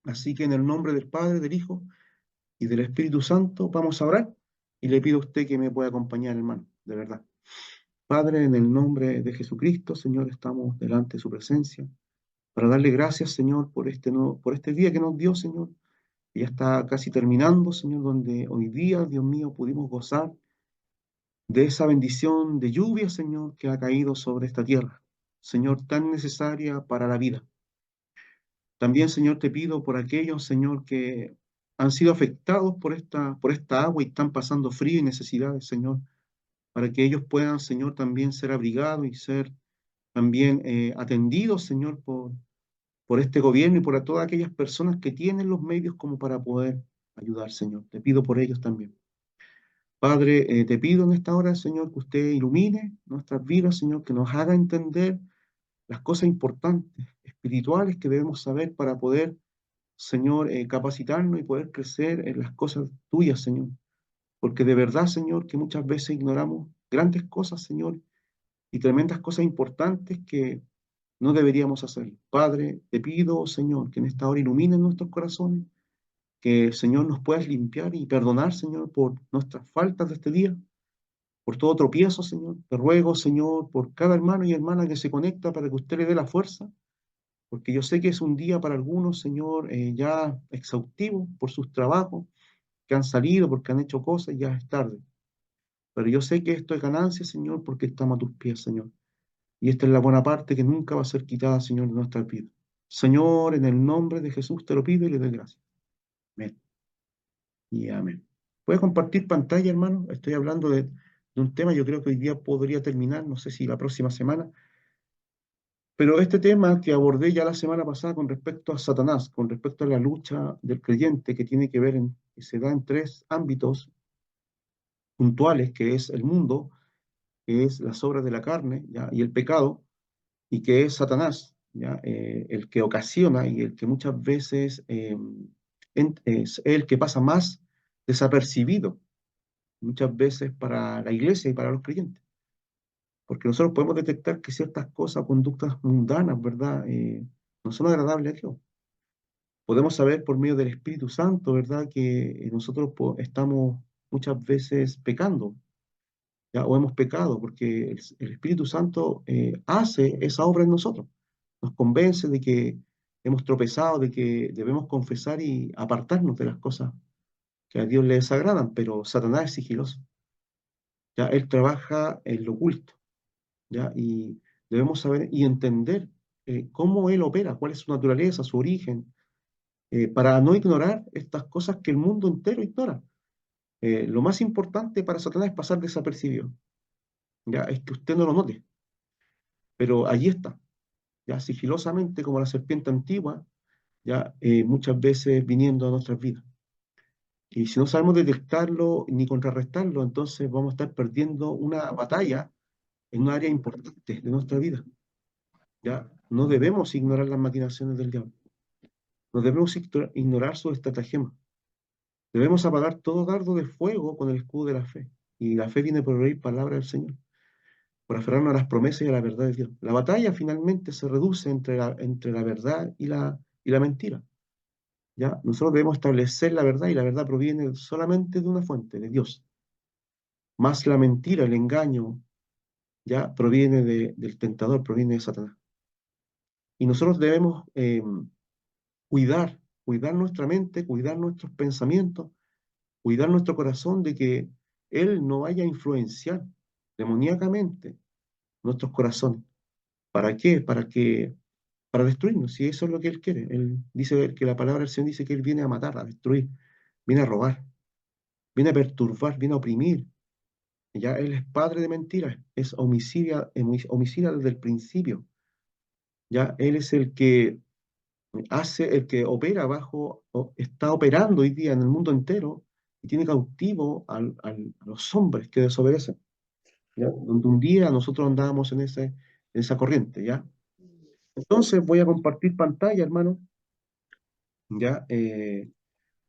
Así que en el nombre del Padre, del Hijo y del Espíritu Santo vamos a orar y le pido a usted que me pueda acompañar, hermano, de verdad. Padre, en el nombre de Jesucristo, Señor, estamos delante de su presencia para darle gracias, Señor, por este día que nos dio, Señor, que ya está casi terminando, Señor, donde hoy día, Dios mío, pudimos gozar de esa bendición de lluvia, Señor, que ha caído sobre esta tierra, Señor, tan necesaria para la vida. También, Señor, te pido por aquellos, Señor, que han sido afectados por esta agua y están pasando frío y necesidades, Señor, para que ellos puedan, Señor, también ser abrigados y ser también atendidos, Señor, por este gobierno y por todas aquellas personas que tienen los medios como para poder ayudar, Señor. Te pido por ellos también. Padre, te pido en esta hora, Señor, que usted ilumine nuestras vidas, Señor, que nos haga entender las cosas importantes, espirituales que debemos saber para poder, Señor, capacitarnos y poder crecer en las cosas tuyas, Señor. Porque de verdad, Señor, que muchas veces ignoramos grandes cosas, Señor, y tremendas cosas importantes que no deberíamos hacer. Padre, te pido, Señor, que en esta hora iluminen nuestros corazones, que, Señor, nos puedas limpiar y perdonar, Señor, por nuestras faltas de este día, por todo tropiezo, Señor. Te ruego, Señor, por cada hermano y hermana que se conecta para que usted le dé la fuerza, porque yo sé que es un día para algunos, Señor, ya exhaustivo por sus trabajos, que han salido, porque han hecho cosas, y ya es tarde. Pero yo sé que esto es ganancia, Señor, porque estamos a tus pies, Señor. Y esta es la buena parte que nunca va a ser quitada, Señor, de nuestra vida. Señor, en el nombre de Jesús te lo pido y le doy gracias. Amén. Y amén. ¿Puedes compartir pantalla, hermano? Estoy hablando de un tema, yo creo que hoy día podría terminar, no sé si la próxima semana, pero este tema que abordé ya la semana pasada con respecto a Satanás, con respecto a la lucha del creyente que tiene que ver que se da en tres ámbitos puntuales, que es el mundo, que es las obras de la carne, ¿ya? Y el pecado, y que es Satanás, ¿ya? El que ocasiona y el que muchas veces es el que pasa más desapercibido, muchas veces para la iglesia y para los creyentes, porque nosotros podemos detectar que ciertas cosas, conductas mundanas, ¿verdad? No son agradables a Dios. Podemos saber por medio del Espíritu Santo, ¿verdad? Que nosotros estamos muchas veces pecando, ¿ya? O hemos pecado, porque el Espíritu Santo hace esa obra en nosotros. Nos convence de que hemos tropezado, de que debemos confesar y apartarnos de las cosas que a Dios le desagradan, pero Satanás es sigiloso, ¿ya? Él trabaja en lo oculto, ¿ya? Y debemos saber y entender cómo él opera, cuál es su naturaleza, su origen, para no ignorar estas cosas que el mundo entero ignora. Lo más importante para Satanás es pasar desapercibido, ¿ya? Es que usted no lo note, pero allí está, ya sigilosamente como la serpiente antigua, ya muchas veces viniendo a nuestras vidas. Y si no sabemos detectarlo ni contrarrestarlo, entonces vamos a estar perdiendo una batalla en un área importante de nuestra vida. Ya no debemos ignorar las maquinaciones del diablo, no debemos ignorar su estratagema. Debemos apagar todo dardo de fuego con el escudo de la fe. Y la fe viene por oír palabra del Señor, por aferrarnos a las promesas y a la verdad de Dios. La batalla finalmente se reduce entre la verdad y la mentira. ¿Ya? Nosotros debemos establecer la verdad y la verdad proviene solamente de una fuente, de Dios. Más la mentira, el engaño, ya proviene del tentador, proviene de Satanás. Y nosotros debemos cuidar nuestra mente, cuidar nuestros pensamientos, cuidar nuestro corazón de que Él no vaya a influenciar demoníacamente nuestros corazones. ¿Para qué? Para destruirnos, si eso es lo que Él quiere. Él dice que la palabra del Señor dice que Él viene a matar, a destruir, viene a robar, viene a perturbar, viene a oprimir. Ya Él es padre de mentiras, es homicida desde el principio. Ya Él es el que el que opera está operando hoy día en el mundo entero y tiene cautivo a los hombres que desobedecen. ¿Ya? Donde un día nosotros andábamos en esa corriente, ¿ya? Entonces voy a compartir pantalla, hermano, ¿ya?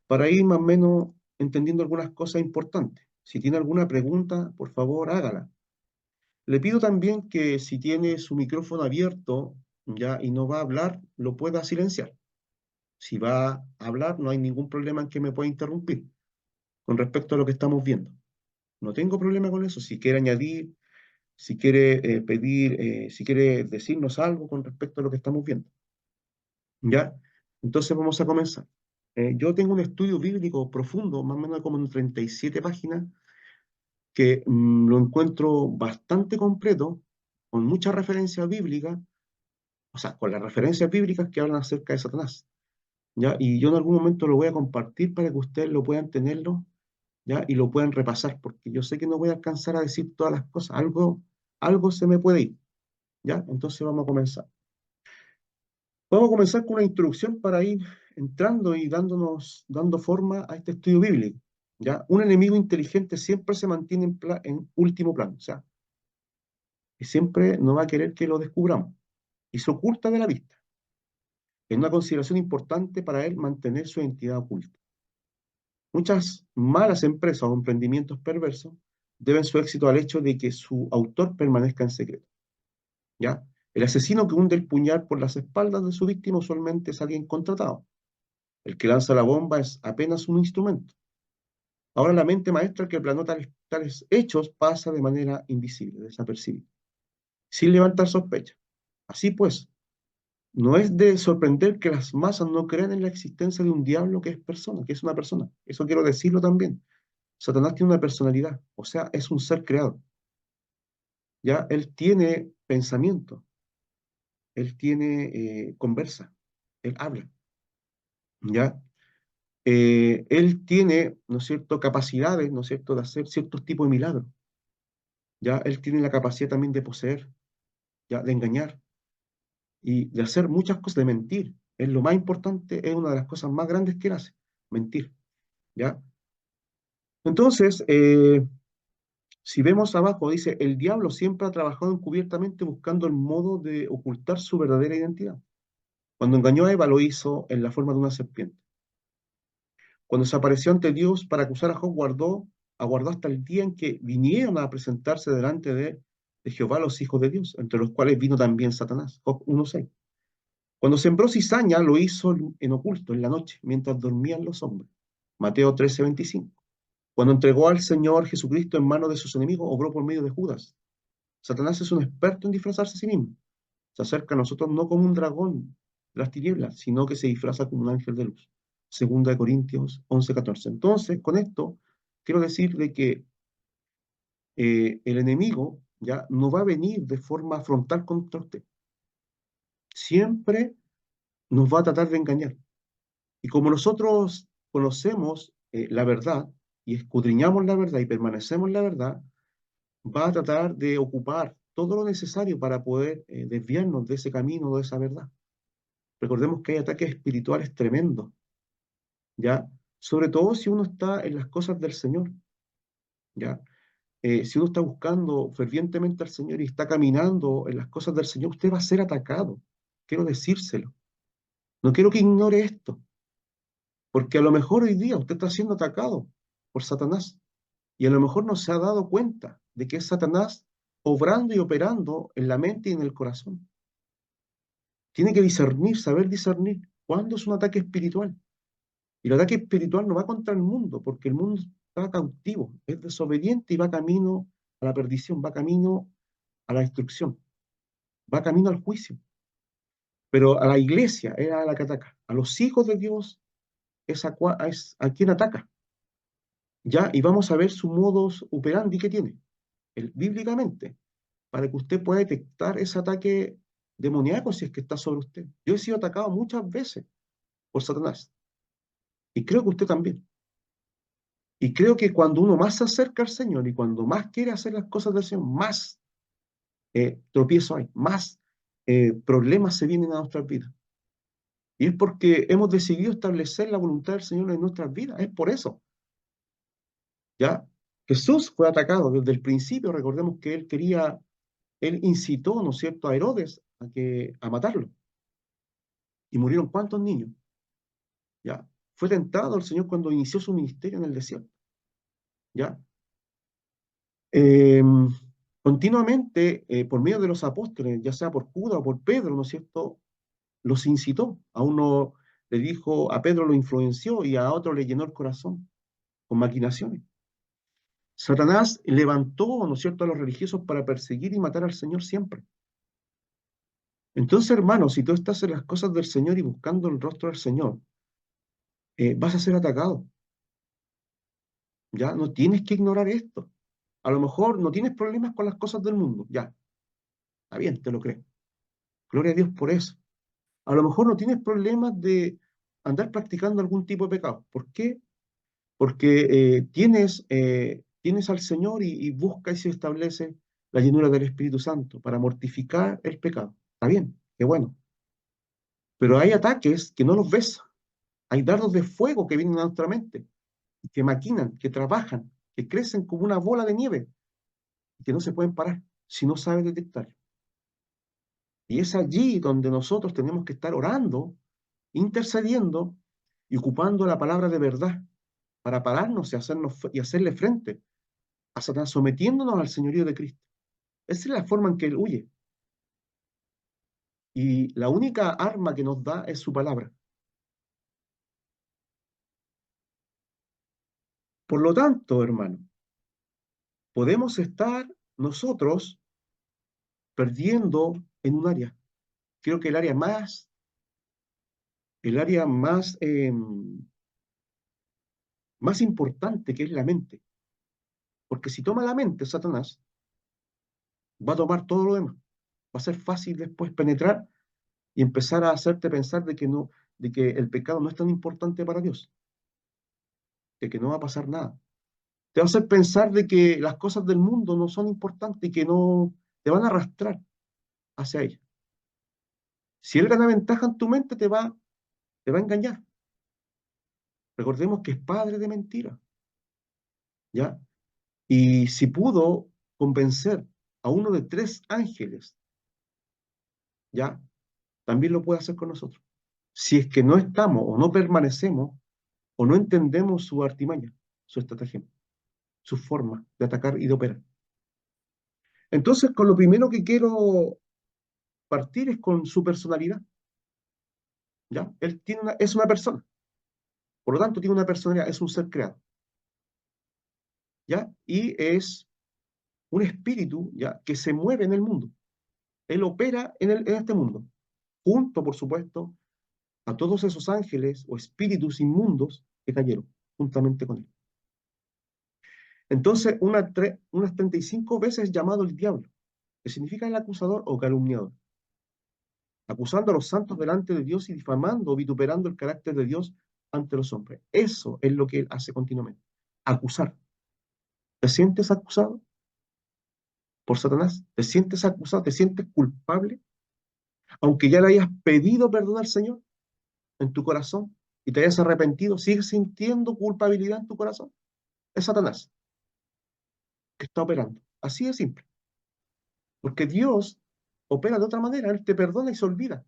Para ir más o menos entendiendo algunas cosas importantes. Si tiene alguna pregunta, por favor, hágala. Le pido también que si tiene su micrófono abierto, ¿ya? Y no va a hablar, lo pueda silenciar. Si va a hablar, no hay ningún problema en que me pueda interrumpir con respecto a lo que estamos viendo. No tengo problema con eso. Si quiere añadir, si quiere pedir, si quiere decirnos algo con respecto a lo que estamos viendo. ¿Ya? Entonces vamos a comenzar. Yo tengo un estudio bíblico profundo, más o menos como en 37 páginas, que lo encuentro bastante completo, con muchas referencias bíblicas, o sea, con las referencias bíblicas que hablan acerca de Satanás. ¿Ya? Y yo en algún momento lo voy a compartir para que ustedes lo puedan tenerlo, ¿ya? Y lo puedan repasar, porque yo sé que no voy a alcanzar a decir todas las cosas, algo se me puede ir, ¿ya? Entonces vamos a comenzar. Vamos a comenzar con una introducción para ir entrando y dando forma a este estudio bíblico, ¿ya? Un enemigo inteligente siempre se mantiene en último plano, o sea, que siempre no va a querer que lo descubramos y se oculta de la vista. Es una consideración importante para él mantener su identidad oculta. Muchas malas empresas o emprendimientos perversos deben su éxito al hecho de que su autor permanezca en secreto, ¿ya? El asesino que hunde el puñal por las espaldas de su víctima usualmente es alguien contratado. El que lanza la bomba es apenas un instrumento. Ahora la mente maestra que planeó tales hechos pasa de manera invisible, desapercibida, sin levantar sospecha. Así pues, no es de sorprender que las masas no crean en la existencia de un diablo que es persona, que es una persona. Eso quiero decirlo también. Satanás tiene una personalidad, o sea, es un ser creado. Ya él tiene pensamiento, él tiene conversa, él habla, ya él tiene, ¿no es cierto?, capacidades, ¿no es cierto?, de hacer ciertos tipos de milagros, ya él tiene la capacidad también de poseer, ya de engañar y de hacer muchas cosas, de mentir. Es lo más importante, es una de las cosas más grandes que él hace, mentir, ya. Entonces, si vemos abajo, dice, el diablo siempre ha trabajado encubiertamente buscando el modo de ocultar su verdadera identidad. Cuando engañó a Eva lo hizo en la forma de una serpiente. Cuando se apareció ante Dios para acusar a Job, aguardó hasta el día en que vinieron a presentarse delante de Jehová los hijos de Dios, entre los cuales vino también Satanás. Job 1:6. Cuando sembró cizaña lo hizo en oculto, en la noche, mientras dormían los hombres. Mateo 13:25. Cuando entregó al Señor Jesucristo en manos de sus enemigos, obró por medio de Judas. Satanás es un experto en disfrazarse a sí mismo. Se acerca a nosotros no como un dragón de las tinieblas, sino que se disfraza como un ángel de luz. Segunda de Corintios 11:14. Entonces, con esto, quiero decir de que el enemigo ya no va a venir de forma frontal contra usted. Siempre nos va a tratar de engañar. Y como nosotros conocemos la verdad y escudriñamos la verdad y permanecemos en la verdad, va a tratar de ocupar todo lo necesario para poder desviarnos de ese camino, de esa verdad. Recordemos que hay ataques espirituales tremendos, ¿ya? Sobre todo si uno está en las cosas del Señor, ¿ya? Si uno está buscando fervientemente al Señor y está caminando en las cosas del Señor, usted va a ser atacado. Quiero decírselo. No quiero que ignore esto, porque a lo mejor hoy día usted está siendo atacado por Satanás y a lo mejor no se ha dado cuenta de que es Satanás obrando y operando en la mente y en el corazón. Tiene que discernir, saber discernir cuándo es un ataque espiritual. Y el ataque espiritual no va contra el mundo, porque el mundo está cautivo, es desobediente y va camino a la perdición, va camino a la destrucción, va camino al juicio. Pero a la iglesia es a la que ataca, a los hijos de Dios es a quien ataca. ¿Ya? Y vamos a ver su modus operandi que tiene, bíblicamente, para que usted pueda detectar ese ataque demoníaco si es que está sobre usted. Yo he sido atacado muchas veces por Satanás, y creo que usted también. Y creo que cuando uno más se acerca al Señor y cuando más quiere hacer las cosas del Señor, más tropiezo hay, más problemas se vienen a nuestras vidas. Y es porque hemos decidido establecer la voluntad del Señor en nuestras vidas. Es por eso. ¿Ya? Jesús fue atacado desde el principio. Recordemos que él incitó, ¿no es cierto?, a Herodes a matarlo. ¿Y murieron cuántos niños? ¿Ya? Fue tentado el Señor cuando inició su ministerio en el desierto. ¿Ya? Eh, Continuamente, por medio de los apóstoles, ya sea por Judas o por Pedro, ¿no es cierto?, los incitó. A uno le dijo, a Pedro lo influenció y a otro le llenó el corazón con maquinaciones. Satanás levantó, ¿no es cierto?, a los religiosos para perseguir y matar al Señor siempre. Entonces, hermano, si tú estás en las cosas del Señor y buscando el rostro del Señor, vas a ser atacado. Ya no tienes que ignorar esto. A lo mejor no tienes problemas con las cosas del mundo. Ya, está bien, te lo creo. Gloria a Dios por eso. A lo mejor no tienes problemas de andar practicando algún tipo de pecado. ¿Por qué? Porque tienes al Señor y busca y se establece la llenura del Espíritu Santo para mortificar el pecado. Está bien, qué bueno. Pero hay ataques que no los ves. Hay dardos de fuego que vienen a nuestra mente, que maquinan, que trabajan, que crecen como una bola de nieve y que no se pueden parar si no sabes detectar. Y es allí donde nosotros tenemos que estar orando, intercediendo y ocupando la palabra de verdad para pararnos y hacerle frente a Satanás, sometiéndonos al señorío de Cristo. Esa es la forma en que él huye. Y la única arma que nos da es su palabra. Por lo tanto, hermano, podemos estar nosotros perdiendo en un área. Creo que el área más importante que es la mente. Porque si toma la mente, Satanás va a tomar todo lo demás. Va a ser fácil después penetrar y empezar a hacerte pensar de que no, de que el pecado no es tan importante para Dios, de que no va a pasar nada. Te va a hacer pensar de que las cosas del mundo no son importantes y que no te van a arrastrar hacia ellas. Si él gana ventaja en tu mente, te va a engañar. Recordemos que es padre de mentira, ¿ya? Y si pudo convencer a uno de 3 ángeles, ¿ya? También lo puede hacer con nosotros. Si es que no estamos o no permanecemos o no entendemos su artimaña, su estrategia, su forma de atacar y de operar. Entonces, con lo primero que quiero partir es con su personalidad, ¿ya? Él es una persona, por lo tanto tiene una personalidad, es un ser creado, ¿ya? Y es un espíritu, ¿ya? Que se mueve en el mundo. Él opera en este mundo, junto, por supuesto, a todos esos ángeles o espíritus inmundos que cayeron juntamente con él. Entonces, unas 35 veces llamado el diablo, que significa el acusador o calumniador, acusando a los santos delante de Dios y difamando o vituperando el carácter de Dios ante los hombres. Eso es lo que él hace continuamente, acusar. ¿Te sientes acusado por Satanás? ¿Te sientes acusado? ¿Te sientes culpable? Aunque ya le hayas pedido perdón al Señor en tu corazón y te hayas arrepentido, ¿sigues sintiendo culpabilidad en tu corazón? Es Satanás que está operando. Así de simple. Porque Dios opera de otra manera. Él te perdona y se olvida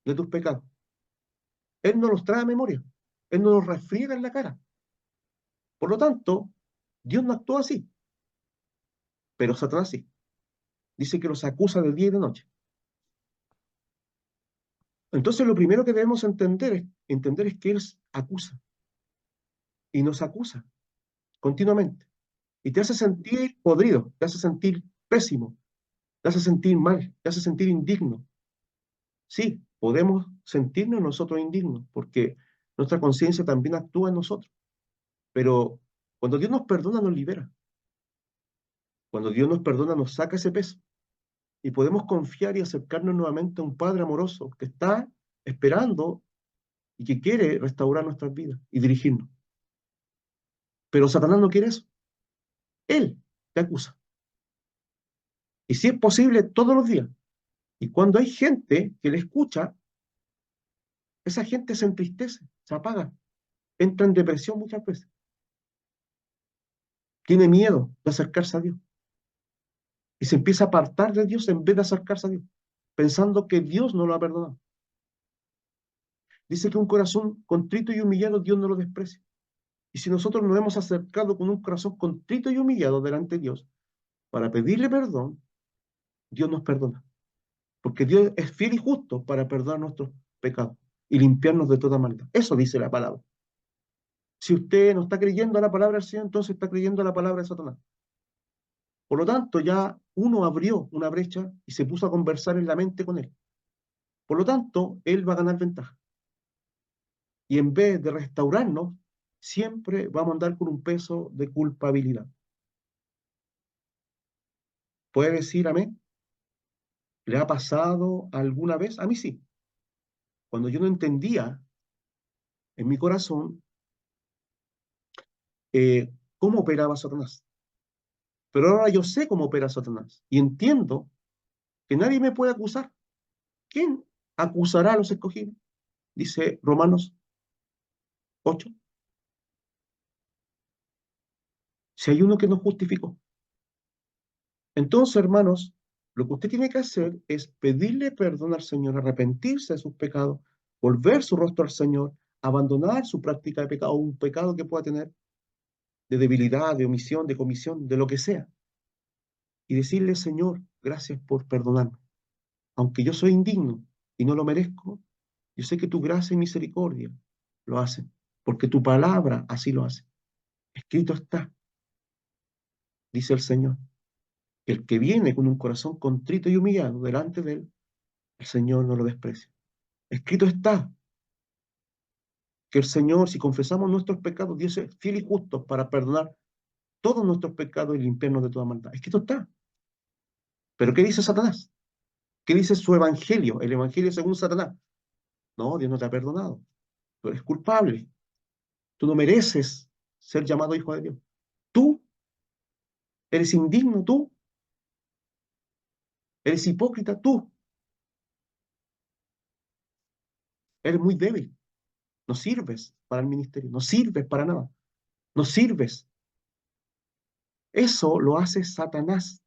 de tus pecados. Él no los trae a memoria. Él no los refriega en la cara. Por lo tanto, Dios no actúa así. Pero Satanás sí. Dice que los acusa de día y de noche. Entonces, lo primero que debemos entender es que Él acusa. Y nos acusa continuamente. Y te hace sentir podrido, te hace sentir pésimo, te hace sentir mal, te hace sentir indigno. Sí, podemos sentirnos nosotros indignos, porque nuestra conciencia también actúa en nosotros. Pero cuando Dios nos perdona, nos libera. Cuando Dios nos perdona, nos saca ese peso. Y podemos confiar y acercarnos nuevamente a un Padre amoroso que está esperando y que quiere restaurar nuestras vidas y dirigirnos. Pero Satanás no quiere eso. Él te acusa. Y si es posible, todos los días. Y cuando hay gente que le escucha, esa gente se entristece, se apaga, entra en depresión muchas veces. Tiene miedo de acercarse a Dios. Y se empieza a apartar de Dios en vez de acercarse a Dios, pensando que Dios no lo ha perdonado. Dice que un corazón contrito y humillado Dios no lo desprecia. Y si nosotros nos hemos acercado con un corazón contrito y humillado delante de Dios para pedirle perdón, Dios nos perdona. Porque Dios es fiel y justo para perdonar nuestros pecados y limpiarnos de toda maldad. Eso dice la palabra. Si usted no está creyendo a la palabra del Señor, entonces está creyendo a la palabra de Satanás. Por lo tanto, ya uno abrió una brecha y se puso a conversar en la mente con él. Por lo tanto, él va a ganar ventaja. Y en vez de restaurarnos, siempre vamos a andar con un peso de culpabilidad. ¿Puede decir amén? ¿Le ha pasado alguna vez? A mí sí. Cuando yo no entendía en mi corazón cómo operaba Satanás. Pero ahora yo sé cómo opera Satanás y entiendo que nadie me puede acusar. ¿Quién acusará a los escogidos? Dice Romanos 8. Si hay uno que nos justificó. Entonces, hermanos, lo que usted tiene que hacer es pedirle perdón al Señor, arrepentirse de sus pecados, volver su rostro al Señor, abandonar su práctica de pecado, un pecado que pueda tener de debilidad, de omisión, de comisión, de lo que sea, y decirle, Señor, gracias por perdonarme. Aunque yo soy indigno y no lo merezco, yo sé que tu gracia y misericordia lo hacen, porque tu palabra así lo hace. Escrito está, dice el Señor, que el que viene con un corazón contrito y humillado delante de él, el Señor no lo desprecia. Escrito está que el Señor, si confesamos nuestros pecados, Dios es fiel y justo para perdonar todos nuestros pecados y limpiarnos de toda maldad. Escrito está. Pero ¿qué dice Satanás? ¿Qué dice su evangelio? El evangelio según Satanás. No, Dios no te ha perdonado. Tú eres culpable. Tú no mereces ser llamado hijo de Dios. Tú eres indigno, tú eres hipócrita, tú eres muy débil. No sirves para el ministerio, no sirves para nada, no sirves. Eso lo hace Satanás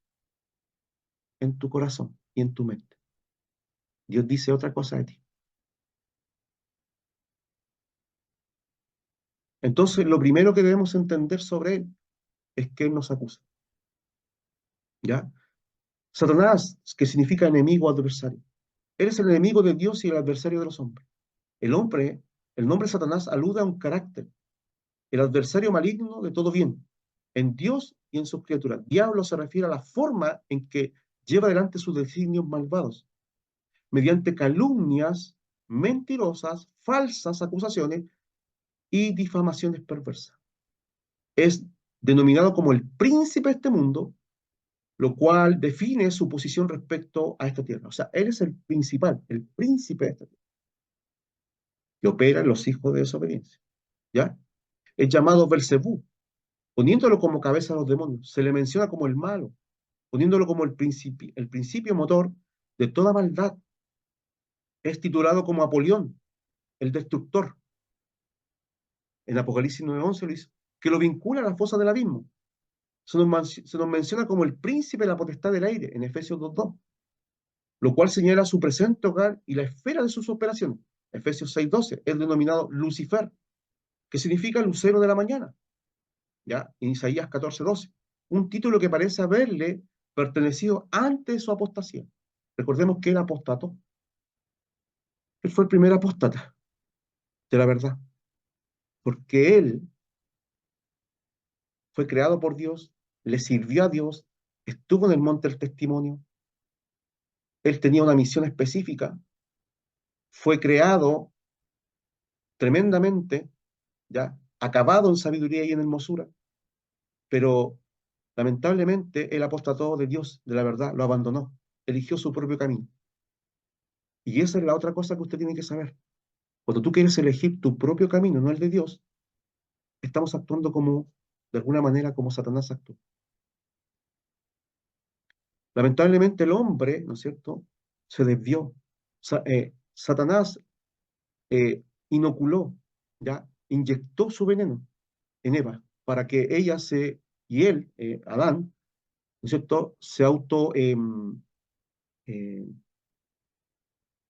en tu corazón y en tu mente. Dios dice otra cosa de ti. Entonces, lo primero que debemos entender sobre él es que él nos acusa. ¿Ya? Satanás, que significa enemigo, adversario. Él es el enemigo de Dios y el adversario de los hombres. El hombre, el nombre Satanás alude a un carácter, el adversario maligno de todo bien, en Dios y en sus criaturas. Diablo se refiere a la forma en que lleva adelante sus designios malvados, mediante calumnias mentirosas, falsas acusaciones y difamaciones perversas. Es denominado como el príncipe de este mundo, lo cual define su posición respecto a esta tierra. O sea, él es el principal, el príncipe de esta tierra, que opera en los hijos de desobediencia. ¿Ya? Es llamado Belcebú, poniéndolo como cabeza a los demonios. Se le menciona como el malo, poniéndolo como el principio motor de toda maldad. Es titulado como Apolión, el destructor. En Apocalipsis 9:11 lo dice, que lo vincula a la fosa del abismo. Se nos menciona como el príncipe de la potestad del aire, en Efesios 2:2, lo cual señala su presente hogar y la esfera de sus operaciones. Efesios 6:12, es denominado Lucifer, que significa lucero de la mañana. ¿Ya? En Isaías 14:12, un título que parece haberle pertenecido antes de su apostasía. Recordemos que él apostató. Él fue el primer apóstata de la verdad, porque él fue creado por Dios, le sirvió a Dios, estuvo en el monte del testimonio, él tenía una misión específica, fue creado tremendamente, ya, acabado en sabiduría y en hermosura, pero lamentablemente él apostató de Dios, de la verdad, lo abandonó, eligió su propio camino. Y esa es la otra cosa que usted tiene que saber. Cuando tú quieres elegir tu propio camino, no el de Dios, estamos actuando como, de alguna manera, como Satanás actúa. Lamentablemente el hombre, ¿no es cierto?, se desvió. Satanás inoculó, ¿ya? Inyectó su veneno en Eva para que ella y él, Adán, ¿no es cierto?, eh,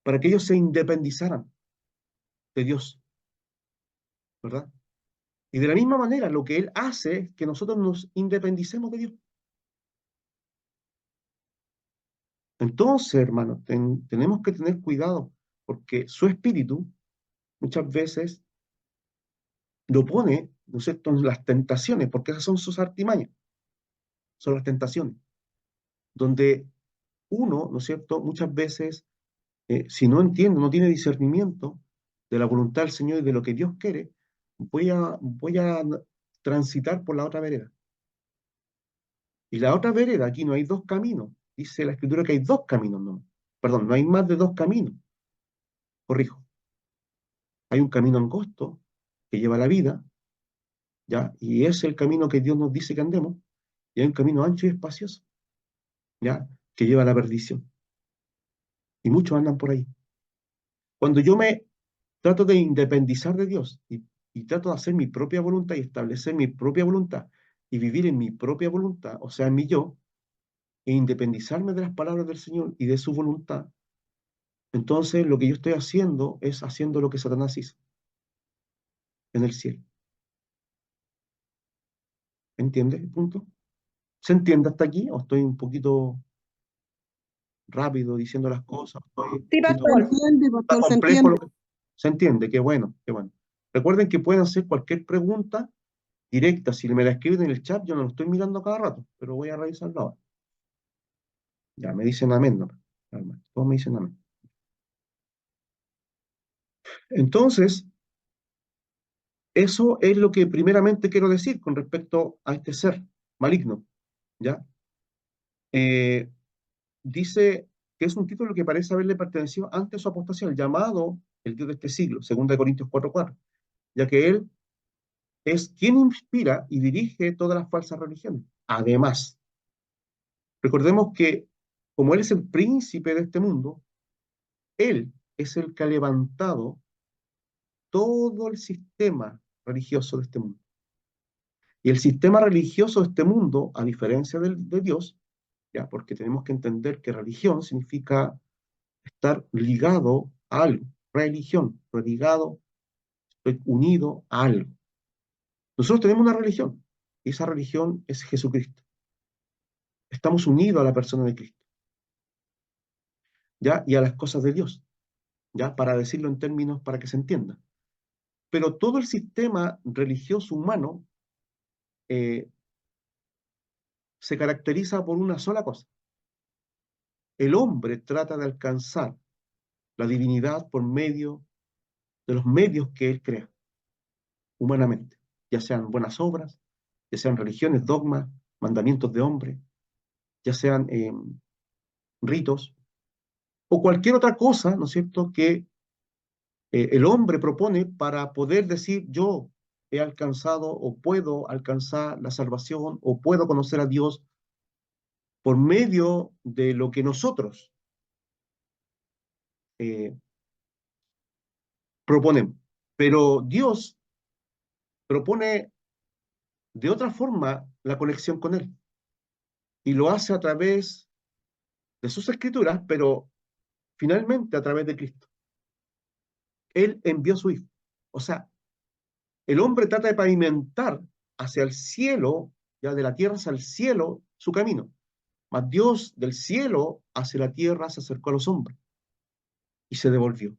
para que ellos se independizaran de Dios, ¿verdad? Y de la misma manera, lo que él hace es que nosotros nos independicemos de Dios. Entonces, hermanos, tenemos que tener cuidado porque su espíritu muchas veces lo pone, ¿no es cierto?, en las tentaciones, porque esas son sus artimañas, son las tentaciones, donde uno, ¿no es cierto?, muchas veces, si no entiende, no tiene discernimiento de la voluntad del Señor y de lo que Dios quiere, voy a transitar por la otra vereda. Y la otra vereda, aquí no hay dos caminos. Dice la Escritura que hay dos caminos, no. Perdón, no hay más de dos caminos. Corrijo. Hay un camino angosto que lleva a la vida, ¿ya? Y es el camino que Dios nos dice que andemos. Y hay un camino ancho y espacioso, ¿ya? Que lleva a la perdición. Y muchos andan por ahí. Cuando yo me trato de independizar de Dios y trato de hacer mi propia voluntad y establecer mi propia voluntad y vivir en mi propia voluntad, o sea, en mi yo, e independizarme de las palabras del Señor y de su voluntad, entonces lo que yo estoy haciendo es haciendo lo que Satanás hizo en el cielo. ¿Entiendes el punto? ¿Se entiende hasta aquí? ¿O estoy un poquito rápido diciendo las cosas? ¿Estoy un Sí, poquito pastor. está Pastor, se complejo entiende. lo que... Se entiende, qué bueno, qué bueno. Recuerden que pueden hacer cualquier pregunta directa. Si me la escriben en el chat, yo no lo estoy mirando cada rato, pero voy a revisarlo ahora. Ya, me dicen amén, ¿no? Todos me dicen amén. Entonces, eso es lo que primeramente quiero decir con respecto a este ser maligno, ¿ya? Eh, dice que es un título que parece haberle pertenecido antes de su apostasía, el llamado el Dios de este siglo, 2 Corintios 4:4, ya que él es quien inspira y dirige todas las falsas religiones. Además, recordemos que como él es el príncipe de este mundo, él es el que ha levantado todo el sistema religioso de este mundo. Y el sistema religioso de este mundo, a diferencia de Dios, ya, porque tenemos que entender que religión significa estar ligado a algo, religión, ligado, estoy unido a algo. Nosotros tenemos una religión, y esa religión es Jesucristo. Estamos unidos a la persona de Cristo, ¿ya? Y a las cosas de Dios, ¿ya? Para decirlo en términos para que se entienda. Pero todo el sistema religioso humano eh, se caracteriza por una sola cosa. El hombre trata de alcanzar la divinidad por medio de los medios que él crea, humanamente, ya sean buenas obras, ya sean religiones, dogmas, mandamientos de hombre, ya sean ritos, o cualquier otra cosa, ¿no es cierto?, que el hombre propone para poder decir yo he alcanzado o puedo alcanzar la salvación o puedo conocer a Dios por medio de lo que nosotros eh, proponemos. Pero Dios propone de otra forma la conexión con Él y lo hace a través de sus escrituras, pero finalmente a través de Cristo. Él envió a su Hijo. O sea, el hombre trata de pavimentar hacia el cielo, ya de la tierra hacia el cielo, su camino. Mas Dios del cielo hacia la tierra se acercó a los hombres y se devolvió.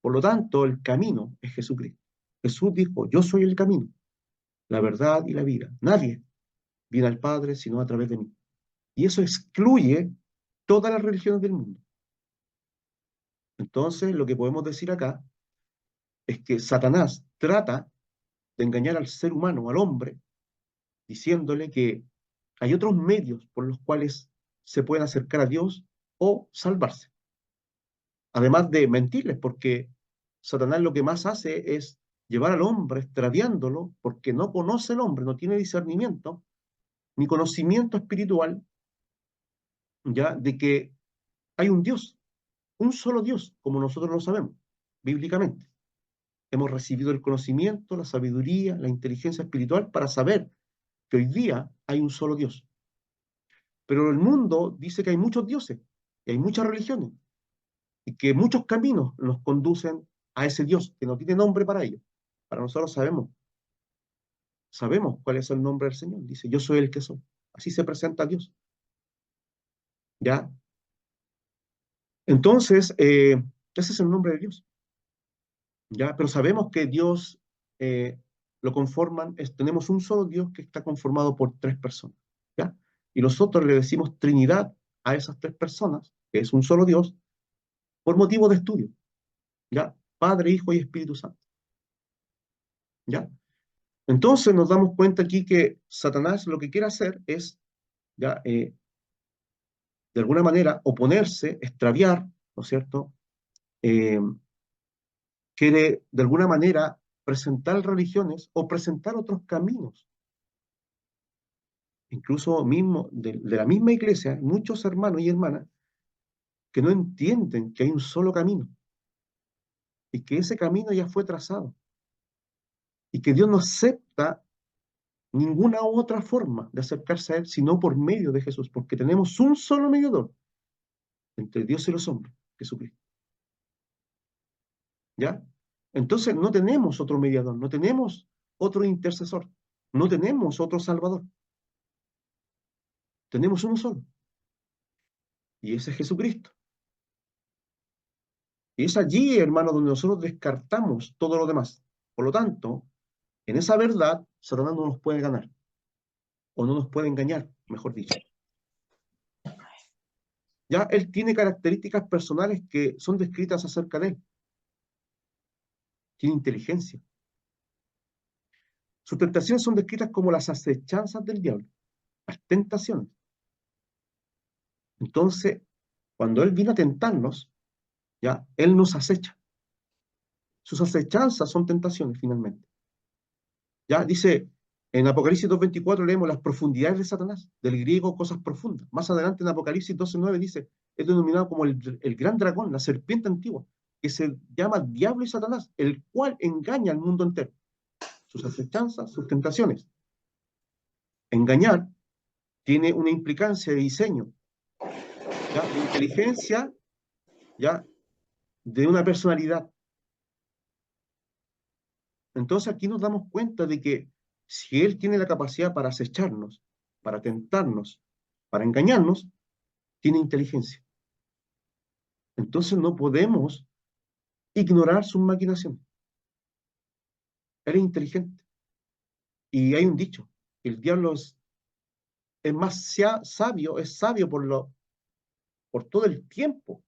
Por lo tanto, el camino es Jesucristo. Jesús dijo, yo soy el camino, la verdad y la vida. Nadie viene al Padre sino a través de mí. Y eso excluye todas las religiones del mundo. Entonces, lo que podemos decir acá es que Satanás trata de engañar al ser humano, al hombre, diciéndole que hay otros medios por los cuales se pueden acercar a Dios o salvarse. Además de mentirles, porque Satanás lo que más hace es llevar al hombre extraviándolo, porque no conoce el hombre, no tiene discernimiento, ni conocimiento espiritual, ya, de que hay un Dios, un solo Dios, como nosotros lo sabemos, bíblicamente. Hemos recibido el conocimiento, la sabiduría, la inteligencia espiritual para saber que hoy día hay un solo Dios. Pero el mundo dice que hay muchos dioses y hay muchas religiones y que muchos caminos nos conducen a ese Dios que no tiene nombre para ellos. Para nosotros sabemos cuál es el nombre del Señor. Dice, yo soy el que soy. Así se presenta a Dios. ¿Ya? Entonces, Ese es el nombre de Dios. ¿Ya? Pero sabemos que Dios lo conforman, tenemos un solo Dios que está conformado por tres personas. ¿Ya? Y nosotros le decimos Trinidad a esas tres personas, que es un solo Dios, por motivo de estudio. ¿Ya? Padre, Hijo y Espíritu Santo. ¿Ya? Entonces nos damos cuenta aquí que Satanás lo que quiere hacer es, ¿ya? De alguna manera, oponerse, extraviar, ¿no es cierto? Eh, quiere, de alguna manera, presentar religiones o presentar otros caminos. Incluso mismo de la misma iglesia, hay muchos hermanos y hermanas que no entienden que hay un solo camino y que ese camino ya fue trazado y que Dios no acepta ninguna otra forma de acercarse a Él sino por medio de Jesús, porque tenemos un solo mediador entre Dios y los hombres, Jesucristo. ¿Ya? Entonces no tenemos otro mediador, no tenemos otro intercesor, no tenemos otro salvador, tenemos uno solo, y ese es Jesucristo. Y es allí, hermano, donde nosotros descartamos todo lo demás. Por lo tanto, en esa verdad, Satanás no nos puede ganar, o no nos puede engañar, mejor dicho. Ya él tiene características personales que son descritas acerca de él. Tiene inteligencia. Sus tentaciones son descritas como las acechanzas del diablo, las tentaciones. Entonces, cuando él vino a tentarnos, ya, él nos acecha. Sus acechanzas son tentaciones, finalmente. Ya dice, en Apocalipsis 2:24 leemos las profundidades de Satanás, del griego cosas profundas. Más adelante en Apocalipsis 12:9 dice, es denominado como el gran dragón, la serpiente antigua, que se llama Diablo y Satanás, el cual engaña al mundo entero. Sus acechanzas, sus tentaciones. Engañar tiene una implicancia de diseño, ¿ya? De inteligencia, ¿ya? De una personalidad. Entonces aquí nos damos cuenta de que si él tiene la capacidad para acecharnos, para tentarnos, para engañarnos, tiene inteligencia. Entonces no podemos ignorar sus maquinaciones. Él es inteligente. Y hay un dicho, el diablo es más sabio, es sabio por todo el tiempo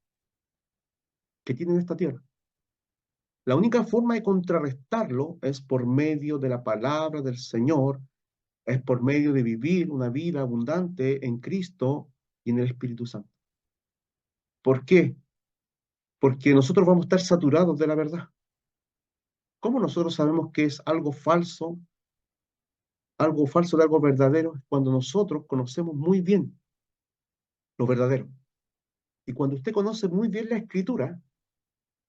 que tiene en esta tierra. La única forma de contrarrestarlo es por medio de la palabra del Señor, es por medio de vivir una vida abundante en Cristo y en el Espíritu Santo. ¿Por qué? Porque nosotros vamos a estar saturados de la verdad. ¿Cómo nosotros sabemos que es algo falso de algo verdadero? Cuando nosotros conocemos muy bien lo verdadero. Y cuando usted conoce muy bien la Escritura,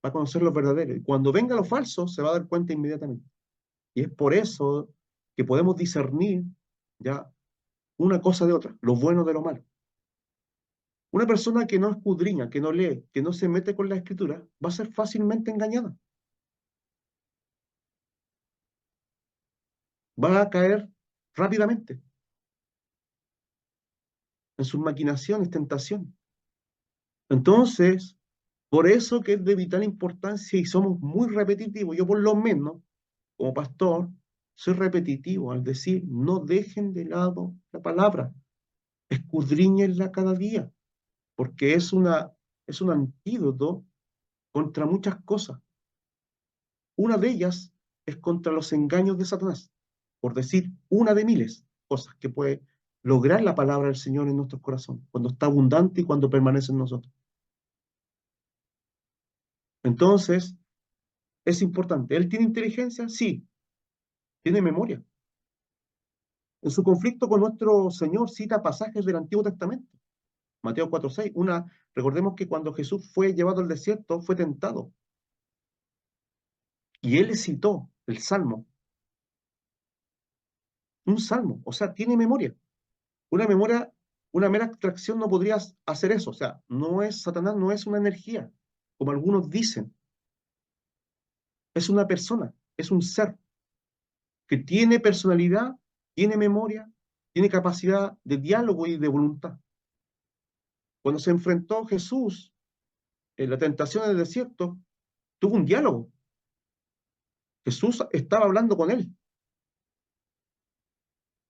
va a conocer lo verdadero. Y cuando venga lo falso, se va a dar cuenta inmediatamente. Y es por eso que podemos discernir ya una cosa de otra, lo bueno de lo malo. Una persona que no escudriña, que no lee, que no se mete con la Escritura, va a ser fácilmente engañada. Va a caer rápidamente en sus maquinaciones, tentaciones. Entonces, por eso que es de vital importancia y somos muy repetitivos. Yo por lo menos, como pastor, soy repetitivo al decir, no dejen de lado la palabra, escudriñenla cada día, porque es un antídoto contra muchas cosas. Una de ellas es contra los engaños de Satanás, por decir una de miles cosas que puede lograr la palabra del Señor en nuestros corazones, cuando está abundante y cuando permanece en nosotros. Entonces, es importante. ¿Él tiene inteligencia? Sí. ¿Tiene memoria? En su conflicto con nuestro Señor cita pasajes del Antiguo Testamento. Mateo 4:6. Recordemos que cuando Jesús fue llevado al desierto, fue tentado. Y él le citó el Salmo. Un salmo. O sea, tiene memoria. Una memoria, una mera abstracción no podría hacer eso. O sea, Satanás no es una energía, como algunos dicen. Es una persona, es un ser que tiene personalidad, tiene memoria, tiene capacidad de diálogo y de voluntad. Cuando se enfrentó Jesús en la tentación en el desierto, tuvo un diálogo. Jesús estaba hablando con él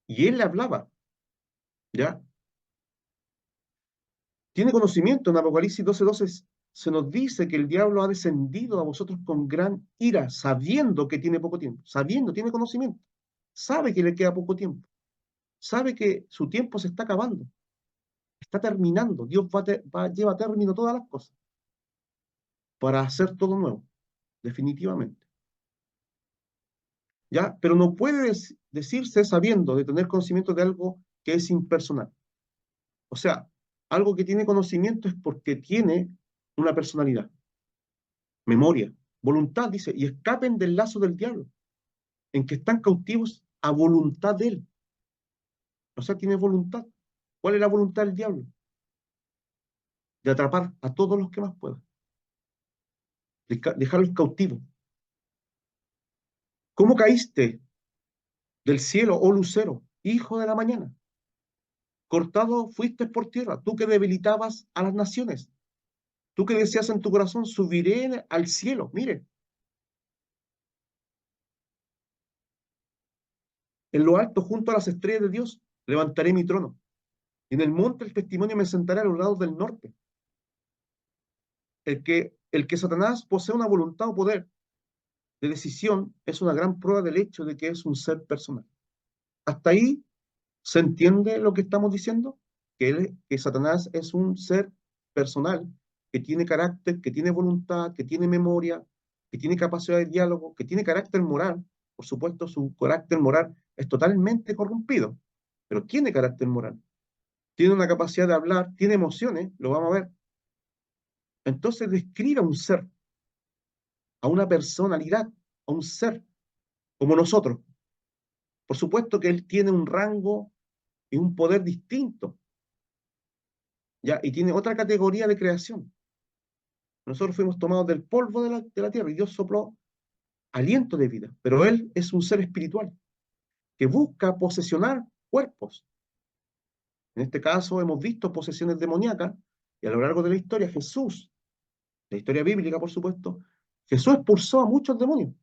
y él le hablaba, ¿ya? Tiene conocimiento. En Apocalipsis 12:12 se nos dice que el diablo ha descendido a vosotros con gran ira, sabiendo que tiene poco tiempo, sabiendo, tiene conocimiento, sabe que le queda poco tiempo, sabe que su tiempo se está acabando, está terminando. Dios lleva a término todas las cosas para hacer todo nuevo, definitivamente. ¿Ya? Pero no puede decirse sabiendo de tener conocimiento de algo que es impersonal. O sea, algo que tiene conocimiento es porque tiene una personalidad, memoria, voluntad, dice, y escapen del lazo del diablo, en que están cautivos a voluntad de él. O sea, tiene voluntad. ¿Cuál es la voluntad del diablo? De atrapar a todos los que más pueda, de dejarlos cautivos. ¿Cómo caíste del cielo, oh lucero, hijo de la mañana? Cortado fuiste por tierra, tú que debilitabas a las naciones, tú que decías en tu corazón, subiré al cielo. Mire, en lo alto, junto a las estrellas de Dios, levantaré mi trono. En el monte del testimonio me sentaré a los lados del norte. El que Satanás posee una voluntad o poder de decisión es una gran prueba del hecho de que es un ser personal. Hasta ahí se entiende lo que estamos diciendo, que Satanás es un ser personal, que tiene carácter, que tiene voluntad, que tiene memoria, que tiene capacidad de diálogo, que tiene carácter moral. Por supuesto, su carácter moral es totalmente corrompido, pero tiene carácter moral. Tiene una capacidad de hablar, tiene emociones, lo vamos a ver. Entonces describe a un ser, a una personalidad, a un ser como nosotros. Por supuesto que él tiene un rango y un poder distinto, ¿ya? Y tiene otra categoría de creación. Nosotros fuimos tomados del polvo de la tierra y Dios sopló aliento de vida, pero él es un ser espiritual que busca posesionar cuerpos. En este caso hemos visto posesiones demoníacas y a lo largo de la historia Jesús, la historia bíblica por supuesto, Jesús expulsó a muchos demonios.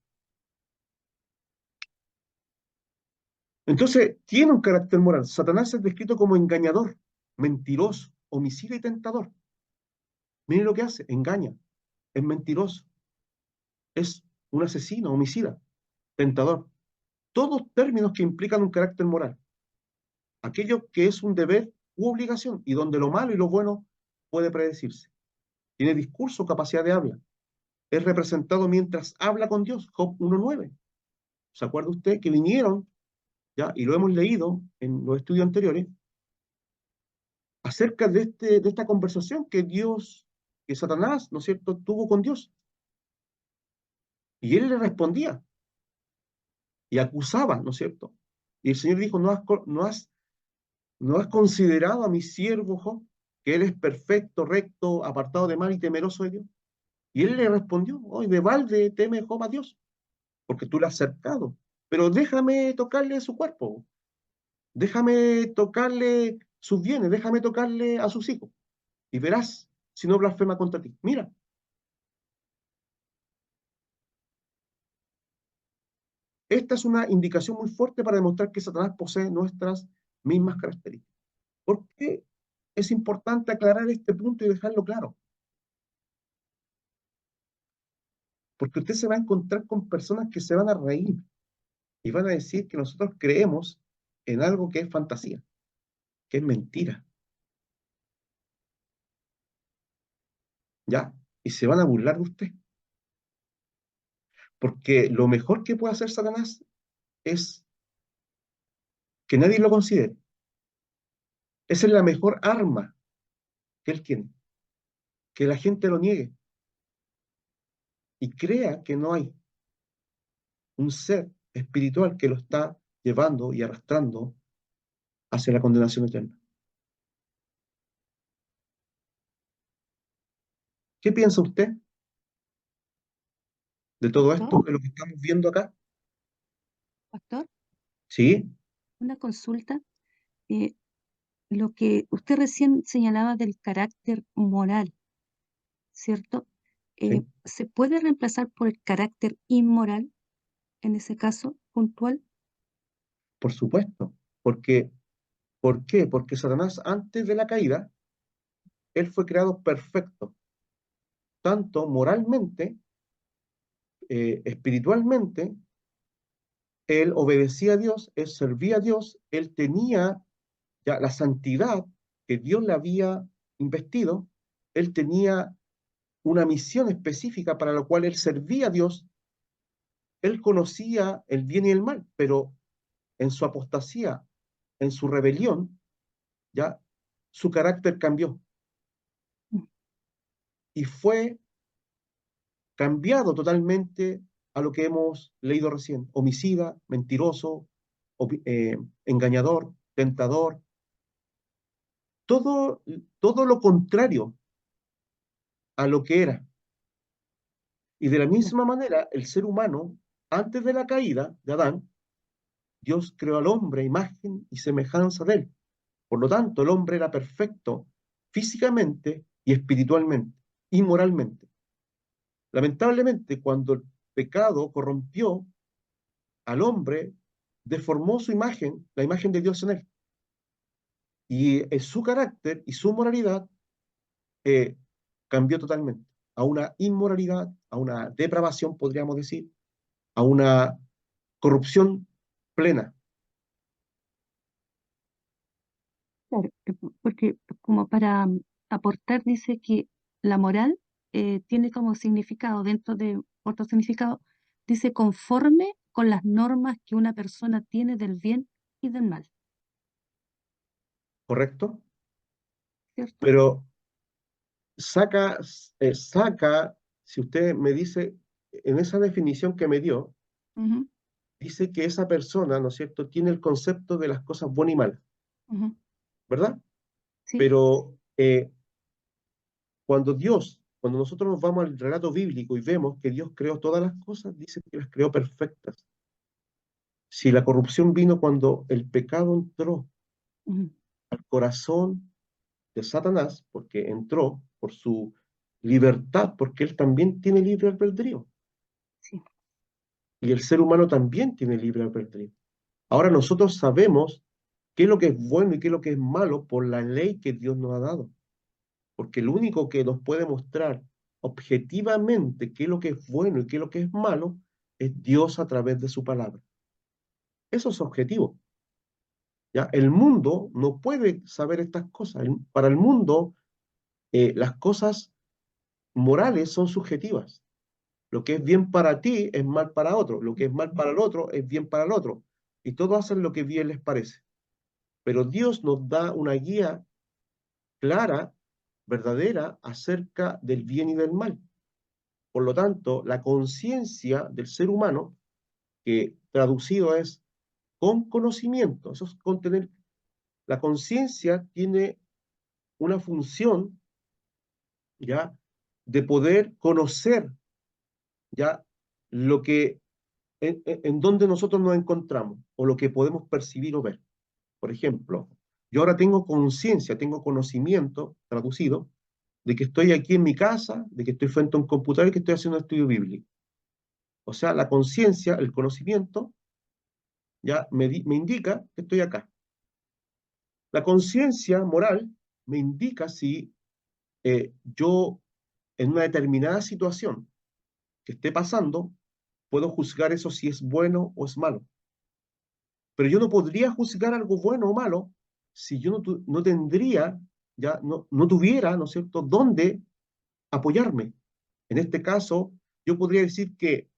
Entonces, tiene un carácter moral. Satanás es descrito como engañador, mentiroso, homicida y tentador. Miren lo que hace, engaña, es mentiroso, es un asesino, homicida, tentador. Todos términos que implican un carácter moral. Aquello que es un deber u obligación y donde lo malo y lo bueno puede predecirse. Tiene discurso, capacidad de habla. Es representado mientras habla con Dios. Job 1:9. ¿Se acuerda usted que vinieron, ya, y lo hemos leído en los estudios anteriores, acerca de esta conversación que Satanás, ¿no es cierto?, tuvo con Dios. Y él le respondía y acusaba, ¿no es cierto? Y el Señor dijo, ¿no has considerado a mi siervo Job, que él es perfecto, recto, apartado de mal y temeroso de Dios? Y él le respondió, hoy de balde teme Job a Dios, porque tú le has cercado. Pero déjame tocarle su cuerpo, déjame tocarle sus bienes, déjame tocarle a sus hijos, y verás si no blasfema contra ti. Mira, esta es una indicación muy fuerte para demostrar que Satanás posee nuestras mismas características. ¿Por qué es importante aclarar este punto y dejarlo claro? Porque usted se va a encontrar con personas que se van a reír y van a decir que nosotros creemos en algo que es fantasía, que es mentira, ¿ya? Y se van a burlar de usted. Porque lo mejor que puede hacer Satanás es que nadie lo considere. Esa es la mejor arma que él tiene, que la gente lo niegue y crea que no hay un ser espiritual que lo está llevando y arrastrando hacia la condenación eterna. ¿Qué piensa usted de todo Pastor, esto, de lo que estamos viendo acá? pastor, Sí, una consulta. Eh, lo que usted recién señalaba del carácter moral, ¿cierto? ¿sí? ¿Se puede reemplazar por el carácter inmoral en ese caso puntual? Por supuesto. Porque, ¿por qué? Porque Satanás, antes de la caída, él fue creado perfecto, tanto moralmente, espiritualmente, él obedecía a Dios, él servía a Dios, él tenía ya la santidad que Dios le había investido, él tenía una misión específica para la cual él servía a Dios, él conocía el bien y el mal, pero en su apostasía, en su rebelión, ya su carácter cambió Mm, y fue cambiado totalmente a lo que hemos leído recién: homicida, mentiroso, engañador, tentador, todo, todo lo contrario a lo que era. Y de la claro, misma manera, el ser humano, antes de la caída de Adán, Dios creó al hombre a imagen y semejanza de él. Por lo tanto, el hombre era perfecto físicamente y espiritualmente y moralmente. Lamentablemente, cuando el pecado corrompió al hombre, deformó su imagen, la imagen de Dios en él. Y su carácter y su moralidad eh, cambió totalmente a una inmoralidad, a una depravación, podríamos decir, a una corrupción plena. claro, porque como para aportar, dice que la moral tiene como significado, dentro de otro significado, dice conforme con las normas que una persona tiene del bien y del mal, ¿Correcto? ¿cierto? Pero saca, saca, si usted me dice, en esa definición que me dio, Ujú, dice que esa persona, ¿no es cierto?, tiene el concepto de las cosas buenas y malas, ujú, ¿verdad? sí, Pero cuando nosotros nos vamos al relato bíblico y vemos que Dios creó todas las cosas, dice que las creó perfectas. Si la corrupción vino cuando el pecado entró ujú, al corazón de Satanás, porque entró por su libertad, porque él también tiene libre albedrío, sí, y el ser humano también tiene libre albedrío. Ahora nosotros sabemos qué es lo que es bueno y qué es lo que es malo por la ley que Dios nos ha dado, porque el único que nos puede mostrar objetivamente qué es lo que es bueno y qué es lo que es malo es Dios a través de su palabra. Eso es objetivo. ¿Ya? El mundo no puede saber estas cosas. Para el mundo, las cosas morales son subjetivas. Lo que es bien para ti es mal para otro. Lo que es mal para el otro es bien para el otro. Y todos hacen lo que bien les parece. Pero Dios nos da una guía clara, verdadera, acerca del bien y del mal. Por lo tanto, la conciencia del ser humano, que traducido es con conocimiento, eso es contener, la conciencia tiene una función, ¿ya?, de poder conocer, ¿ya?, lo que, en donde nosotros nos encontramos, o lo que podemos percibir o ver. Por ejemplo, yo ahora tengo conciencia, tengo conocimiento, traducido, de que estoy aquí en mi casa, de que estoy frente a un computador y que estoy haciendo un estudio bíblico. O sea, la conciencia, el conocimiento, ya me indica que estoy acá. La conciencia moral me indica si yo en una determinada situación que esté pasando, puedo juzgar eso si es bueno o es malo. Pero yo no podría juzgar algo bueno o malo si yo no tendría, ya no tuviera, ¿no es cierto?, dónde apoyarme. En este caso, yo podría decir que,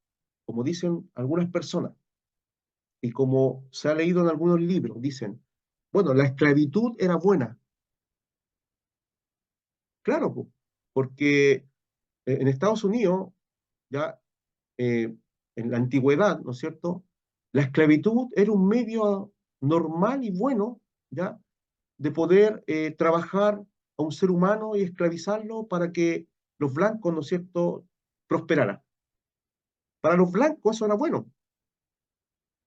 como dicen algunas personas, y como se ha leído en algunos libros, dicen, bueno, la esclavitud era buena. Claro, porque en Estados Unidos, ya en la antigüedad, ¿no es cierto?, la esclavitud era un medio normal y bueno, ¿ya?, de poder trabajar a un ser humano y esclavizarlo para que los blancos, ¿no es cierto?, prosperaran. Para los blancos eso era bueno,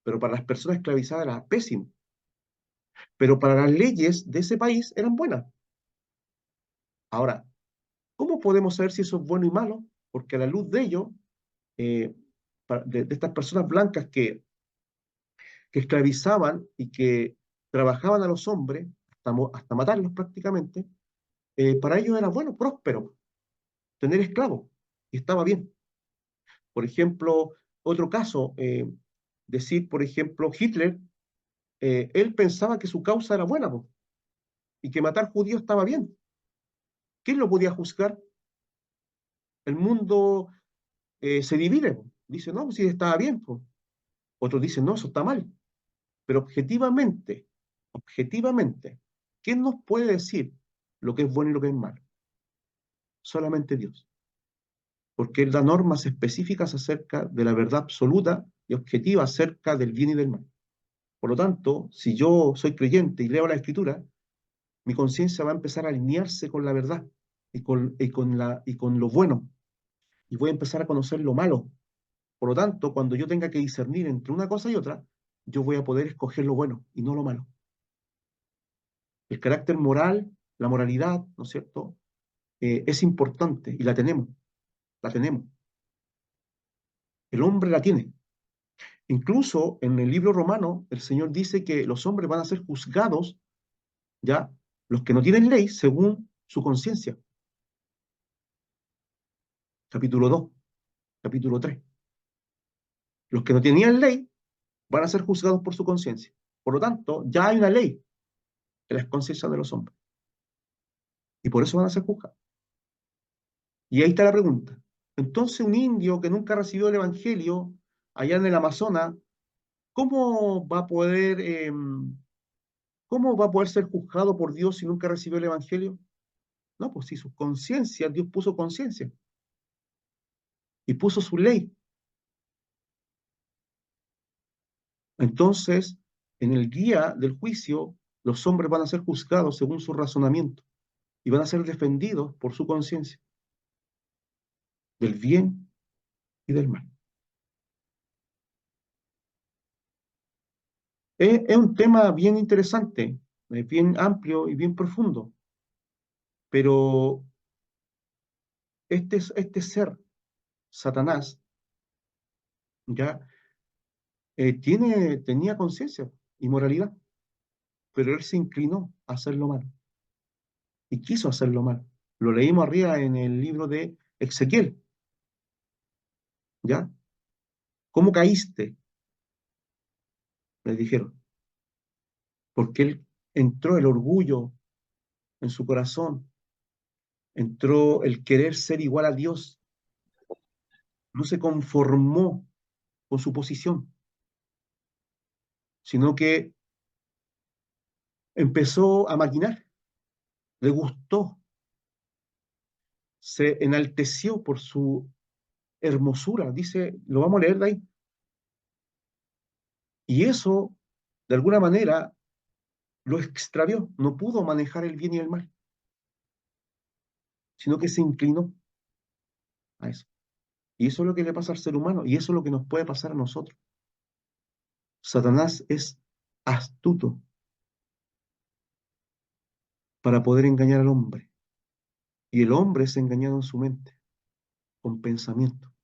pero para las personas esclavizadas era pésimo. Pero para las leyes de ese país eran buenas. Ahora, ¿Cómo podemos saber si eso es bueno y malo? Porque a la luz de ello, eh, de estas personas blancas que esclavizaban y que trabajaban a los hombres hasta matarlos prácticamente, para ellos era bueno, próspero, tener esclavos, y estaba bien. Por ejemplo, otro caso, decir, por ejemplo, Hitler, él pensaba que su causa era buena, po, y que matar judíos estaba bien. ¿Quién lo podía juzgar? El mundo se divide, po. Dice, no, pues sí, estaba bien, po. Otros dicen, no, eso está mal. Pero objetivamente, ¿quién nos puede decir lo que es bueno y lo que es malo? Solamente Dios. Porque Él da normas específicas acerca de la verdad absoluta y objetiva acerca del bien y del mal. Por lo tanto, si yo soy creyente y leo la Escritura, mi conciencia va a empezar a alinearse con la verdad y con lo bueno, y voy a empezar a conocer lo malo. Por lo tanto, cuando yo tenga que discernir entre una cosa y otra, yo voy a poder escoger lo bueno y no lo malo. El carácter moral, la moralidad, ¿no es cierto? Es importante y la tenemos, la tenemos. El hombre la tiene. Incluso en el libro romano, el Señor dice que los hombres van a ser juzgados, ya, los que no tienen ley, según su conciencia. Capítulo 2, capítulo 3. Los que no tenían ley van a ser juzgados por su conciencia. Por lo tanto, ya hay una ley en las conciencias de los hombres. Y por eso van a ser juzgados. Y ahí está la pregunta. Entonces, un indio que nunca recibió el Evangelio allá en el Amazonas, ¿cómo va a poder, cómo va a poder ser juzgado por Dios si nunca recibió el Evangelio? No, pues si su conciencia, Dios puso conciencia y puso su ley. Entonces, en el guía del juicio, los hombres van a ser juzgados según su razonamiento y van a ser defendidos por su conciencia del bien y del mal. Es un tema bien interesante, bien amplio y bien profundo, pero este ser, Satanás, ya tenía conciencia y moralidad, pero él se inclinó a hacerlo mal y quiso hacerlo mal. Lo leímos arriba en el libro de Ezequiel, ¿ya? ¿Cómo caíste? Le dijeron, porque él entró el orgullo en su corazón, entró el querer ser igual a Dios, no se conformó con su posición, sino que empezó a maquinar, le gustó, se enalteció por su hermosura, dice, lo vamos a leer de ahí, y eso, de alguna manera, lo extravió, no pudo manejar el bien y el mal, sino que se inclinó a eso. Y eso es lo que le pasa al ser humano, y eso es lo que nos puede pasar a nosotros. Satanás es astuto para poder engañar al hombre, y el hombre es engañado en su mente, con pensamiento.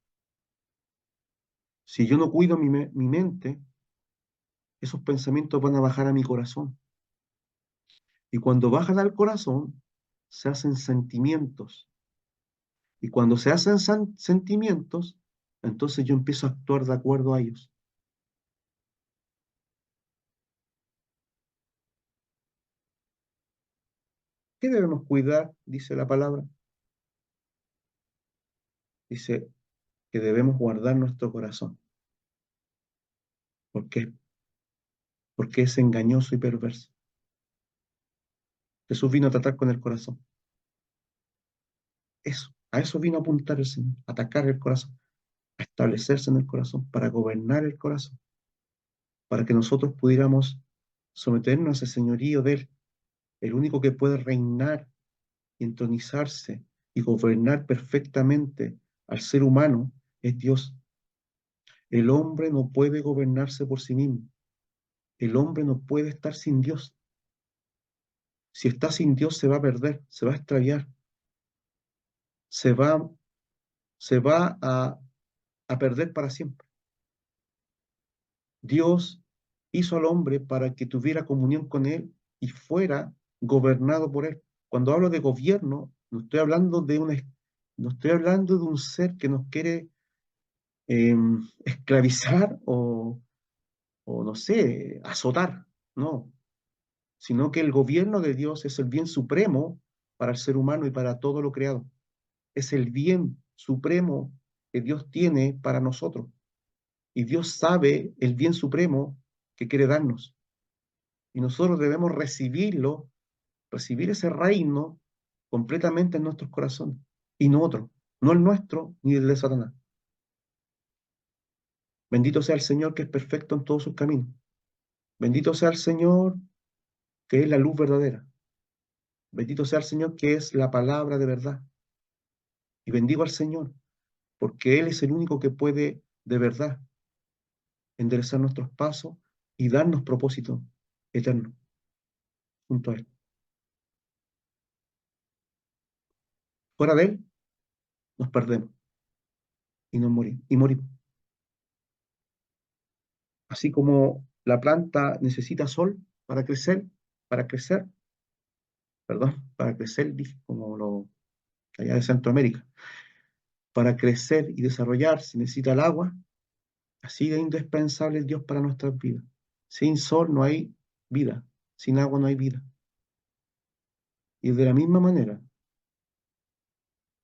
Si yo no cuido mi mente, esos pensamientos van a bajar a mi corazón. Y cuando bajan al corazón, se hacen sentimientos. Y cuando se hacen sentimientos, entonces yo empiezo a actuar de acuerdo a ellos. ¿Qué debemos cuidar? Dice la palabra. Dice que debemos guardar nuestro corazón. ¿Por qué? Porque es engañoso y perverso. Jesús vino a tratar con el corazón. Eso, a eso vino a apuntar el Señor, a atacar el corazón, a establecerse en el corazón, para gobernar el corazón, para que nosotros pudiéramos someternos a ese señorío de Él, el único que puede reinar y entronizarse y gobernar perfectamente al ser humano es Dios. El hombre no puede gobernarse por sí mismo. El hombre no puede estar sin Dios. Si está sin Dios se va a perder, se va a extraviar. se va, se va a perder para siempre. Dios hizo al hombre para que tuviera comunión con él y fuera gobernado por él. Cuando hablo de gobierno, no estoy hablando de un ser que nos quiere esclavizar o no sé, azotar, no, sino que el gobierno de Dios es el bien supremo para el ser humano y para todo lo creado. Es el bien supremo que Dios tiene para nosotros. Y Dios sabe el bien supremo que quiere darnos. Y nosotros debemos recibirlo, recibir ese reino completamente en nuestros corazones y no otro, no el nuestro ni el de Satanás. Bendito sea el Señor que es perfecto en todos sus caminos. Bendito sea el Señor que es la luz verdadera. Bendito sea el Señor que es la palabra de verdad. Y bendigo al Señor porque Él es el único que puede de verdad enderezar nuestros pasos y darnos propósito eterno junto a Él. Fuera de Él nos perdemos y nos morimos. Así como la planta necesita sol para crecer, perdón, para crecer, dije, como lo allá de Centroamérica, para crecer y desarrollarse necesita el agua, así de indispensable es Dios para nuestras vidas. Sin sol no hay vida, sin agua no hay vida. Y de la misma manera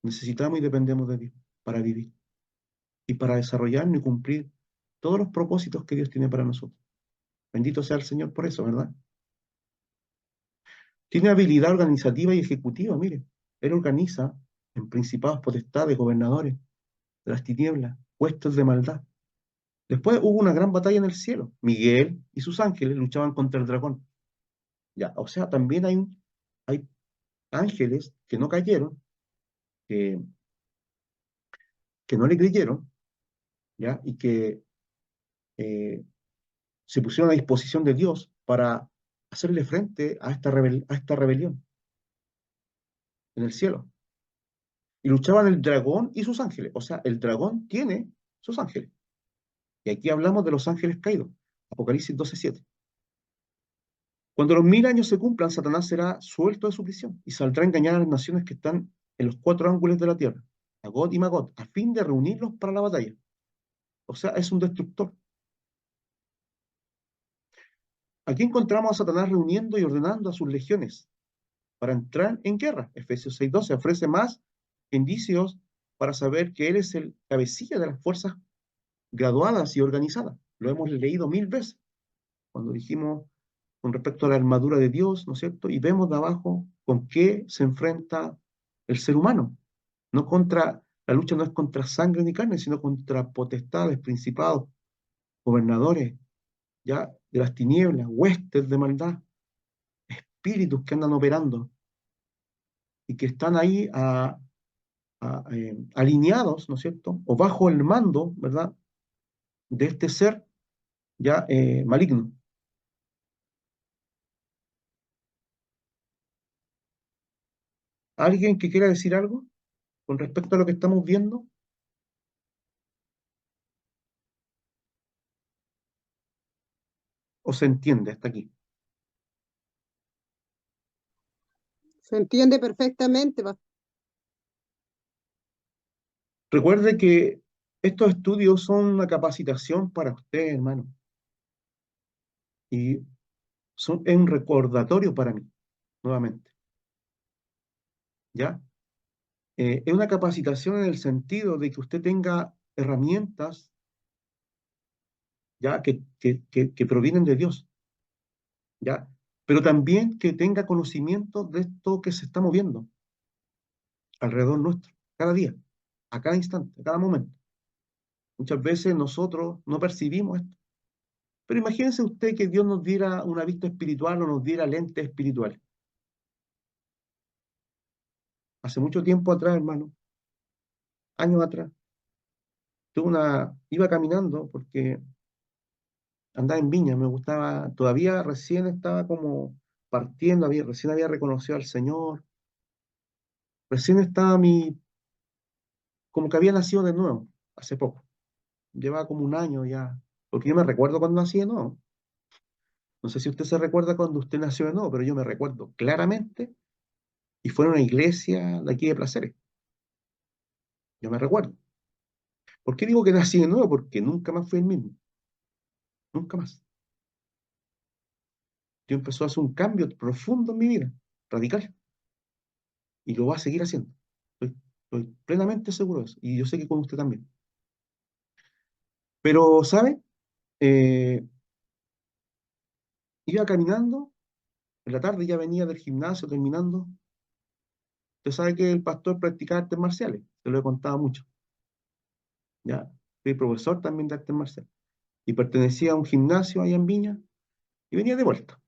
necesitamos y dependemos de Dios para vivir y para desarrollarnos y cumplir todos los propósitos que Dios tiene para nosotros. Bendito sea el Señor por eso, ¿verdad? Tiene habilidad organizativa y ejecutiva, mire. Él organiza en principados, potestades, gobernadores de las tinieblas, huestes de maldad. Después hubo una gran batalla en el cielo. Miguel y sus ángeles luchaban contra el dragón. Ya, o sea, también hay ángeles que no cayeron, que, que no le creyeron, ¿ya? Y que eh, se pusieron a disposición de Dios para hacerle frente a esta rebelión en el cielo. Y luchaban el dragón y sus ángeles. O sea, el dragón tiene sus ángeles. Y aquí hablamos de los ángeles caídos. Apocalipsis 12:7. Cuando los 1000 años se cumplan, Satanás será suelto de su prisión y saldrá a engañar a las naciones que están en los cuatro ángulos de la tierra, a Gog y Magog, a fin de reunirlos para la batalla. O sea, es un destructor. Aquí encontramos a Satanás reuniendo y ordenando a sus legiones para entrar en guerra. Efesios 6:12 ofrece más indicios para saber que él es el cabecilla de las fuerzas graduadas y organizadas. Lo hemos leído 1000 veces cuando dijimos con respecto a la armadura de Dios, ¿no es cierto? Y vemos de abajo con qué se enfrenta el ser humano. La lucha no es contra sangre ni carne, sino contra potestades, principados, gobernadores, ya de las tinieblas, huestes de maldad, espíritus que andan operando y que están ahí alineados, ¿no es cierto? O bajo el mando, ¿verdad? De este ser ya maligno. ¿Alguien que quiera decir algo con respecto a lo que estamos viendo? ¿O se entiende hasta aquí? Se entiende perfectamente. Recuerde que estos estudios son una capacitación para usted, hermano, y es un recordatorio para mí, nuevamente, ¿ya? Es una capacitación en el sentido de que usted tenga herramientas, ¿ya? Que provienen de Dios, ¿ya? Pero también que tenga conocimiento de esto que se está moviendo alrededor nuestro, cada día, a cada instante, a cada momento. Muchas veces nosotros no percibimos esto. Pero imagínense usted que Dios nos diera una vista espiritual o nos diera lentes espirituales. Hace mucho tiempo atrás, hermano, años atrás, iba caminando porque andaba en Viña, me gustaba, todavía recién estaba como partiendo, recién había reconocido al Señor, recién estaba como que había nacido de nuevo, hace poco. Llevaba como un año ya, porque yo me recuerdo cuando nací de nuevo. No sé si usted se recuerda cuando usted nació de nuevo, pero yo me recuerdo claramente, y fue en una iglesia de aquí de Placeres. Yo me recuerdo. ¿Por qué digo que nací de nuevo? Porque nunca más fui el mismo, nunca más. Dios empezó a hacer un cambio profundo en mi vida, radical, y lo va a seguir haciendo. Estoy plenamente seguro de eso, y yo sé que con usted también. Pero, ¿sabe? Eh, Iba caminando, en la tarde ya venía del gimnasio terminando. Usted sabe que el pastor practicaba artes marciales, se lo he contado mucho. Ya, fui profesor también de artes marciales. Y pertenecía a un gimnasio allá en Viña, y venía de vuelta.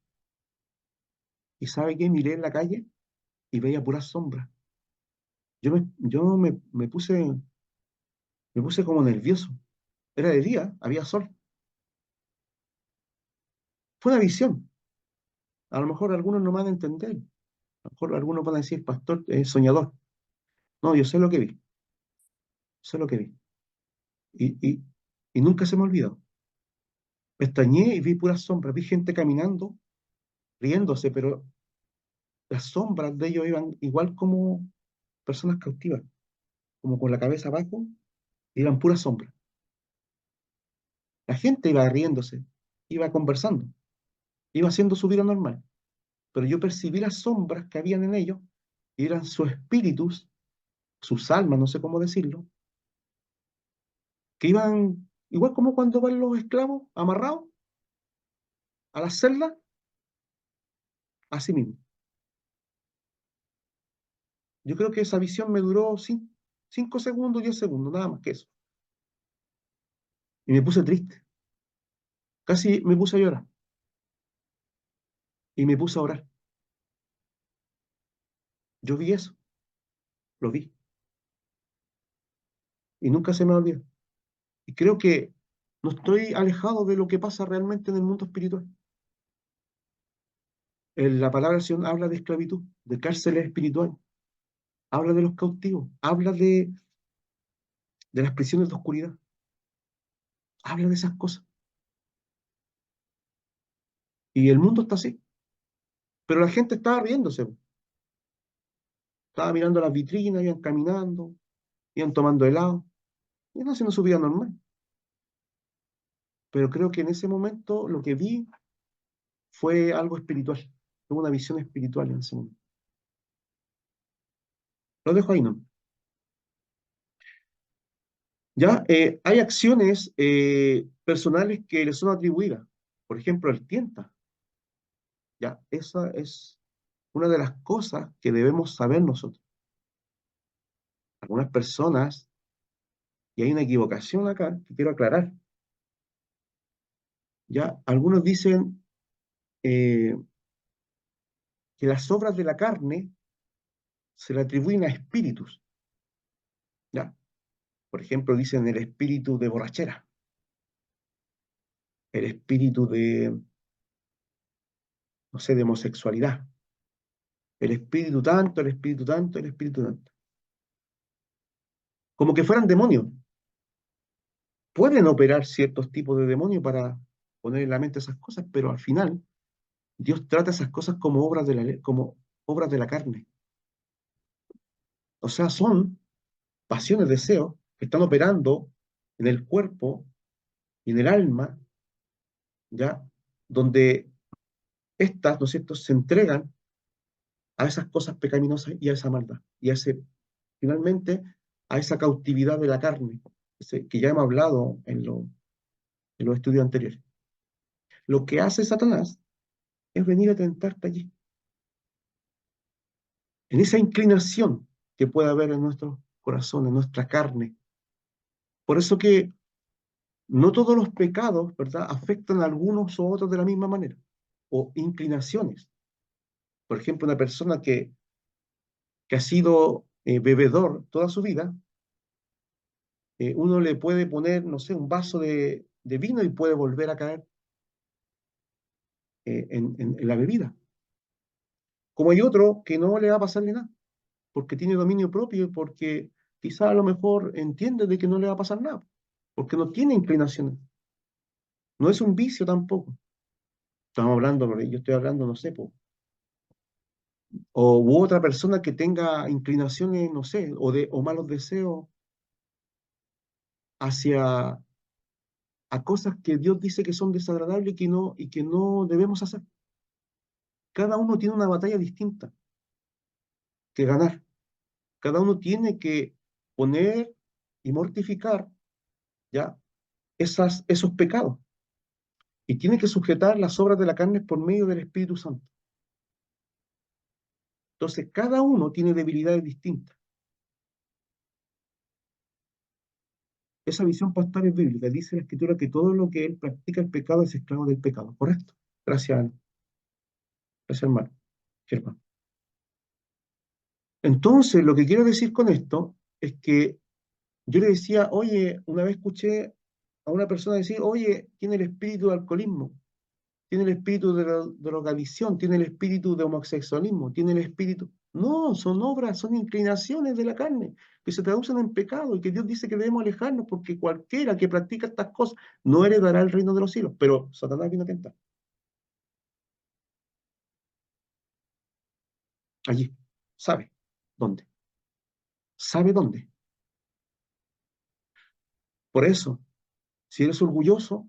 ¿Y sabe qué? Miré en la calle y veía puras sombras. Yo me puse como nervioso. Era de día, había sol. Fue una visión. A lo mejor algunos no van a entender. A lo mejor algunos van a decir, pastor, soñador. No, yo sé lo que vi. Sé lo que vi. Y nunca se me olvidó. Pestañeé y vi puras sombras. Vi gente caminando, riéndose, pero las sombras de ellos iban igual como personas cautivas, como con la cabeza abajo, y eran puras sombras. La gente iba riéndose, iba conversando, iba haciendo su vida normal. Pero yo percibí las sombras que habían en ellos, y eran sus espíritus, sus almas, no sé cómo decirlo, que iban, igual como cuando van los esclavos amarrados a las celdas, así mismo. Yo creo que esa visión me duró 5 segundos, 10 segundos, nada más que eso. Y me puse triste, casi me puse a llorar y me puse a orar. Yo vi eso, lo vi y nunca se me olvidó. Y creo que no estoy alejado de lo que pasa realmente en el mundo espiritual. La palabra del Señor habla de esclavitud, de cárceles espirituales, habla de los cautivos, habla de las prisiones de oscuridad, habla de esas cosas. Y el mundo está así. Pero la gente estaba riéndose, estaba mirando las vitrinas, iban caminando, iban tomando helado, iban haciendo su vida normal. Pero creo que en ese momento lo que vi fue algo espiritual, fue una visión espiritual en ese momento. Lo dejo ahí, ¿no? Ya, hay acciones personales que le son atribuidas. Por ejemplo, el tienta. Ya, esa es una de las cosas que debemos saber nosotros. Algunas personas, y hay una equivocación acá que quiero aclarar. Ya, algunos dicen eh, que las obras de la carne se le atribuyen a espíritus. ¿Ya? Por ejemplo, dicen el espíritu de borrachera, el espíritu de, no sé, de homosexualidad, el espíritu tanto, el espíritu tanto, el espíritu tanto. Como que fueran demonios. Pueden operar ciertos tipos de demonios para poner en la mente esas cosas, pero al final Dios trata esas cosas como obras de como obras de la carne. O sea, son pasiones, deseos que están operando en el cuerpo y en el alma, ¿ya? Donde estas, ¿no es cierto?, se entregan a esas cosas pecaminosas y a esa maldad, y a finalmente, a esa cautividad de la carne, que ya hemos hablado en los estudios anteriores. Lo que hace Satanás es venir a tentarte allí, en esa inclinación que puede haber en nuestro corazón, en nuestra carne. Por eso que no todos los pecados, ¿verdad?, afectan a algunos o otros de la misma manera, o inclinaciones. Por ejemplo, una persona que ha sido bebedor toda su vida, uno le puede poner, no sé, un vaso de vino y puede volver a caer en la bebida. Como hay otro que no le va a pasar ni nada, porque tiene dominio propio y porque quizá a lo mejor entiende de que no le va a pasar nada, porque no tiene inclinaciones. No es un vicio tampoco. Estamos hablando, yo estoy hablando, no sé, po, u otra persona que tenga inclinaciones, no sé, o malos deseos hacia a cosas que Dios dice que son desagradables y que no debemos hacer. Cada uno tiene una batalla distinta que ganar. Cada uno tiene que poner y mortificar ya esos pecados. Y tiene que sujetar las obras de la carne por medio del Espíritu Santo. Entonces, cada uno tiene debilidades distintas. Esa visión pastora es bíblica. Dice la Escritura que todo lo que él practica el pecado es esclavo del pecado. ¿Correcto? Gracias, gracias hermano. Germán. Entonces, lo que quiero decir con esto es que yo le decía, oye, una vez escuché a una persona decir, oye, tiene el espíritu de alcoholismo, tiene el espíritu de drogadicción, tiene el espíritu de homosexualismo, tiene el espíritu... No, son obras, son inclinaciones de la carne que se traducen en pecado y que Dios dice que debemos alejarnos porque cualquiera que practica estas cosas no heredará el reino de los cielos. Pero Satanás vino a tentar. Allí. ¿Sabe dónde? ¿Sabe dónde? Por eso, si eres orgulloso,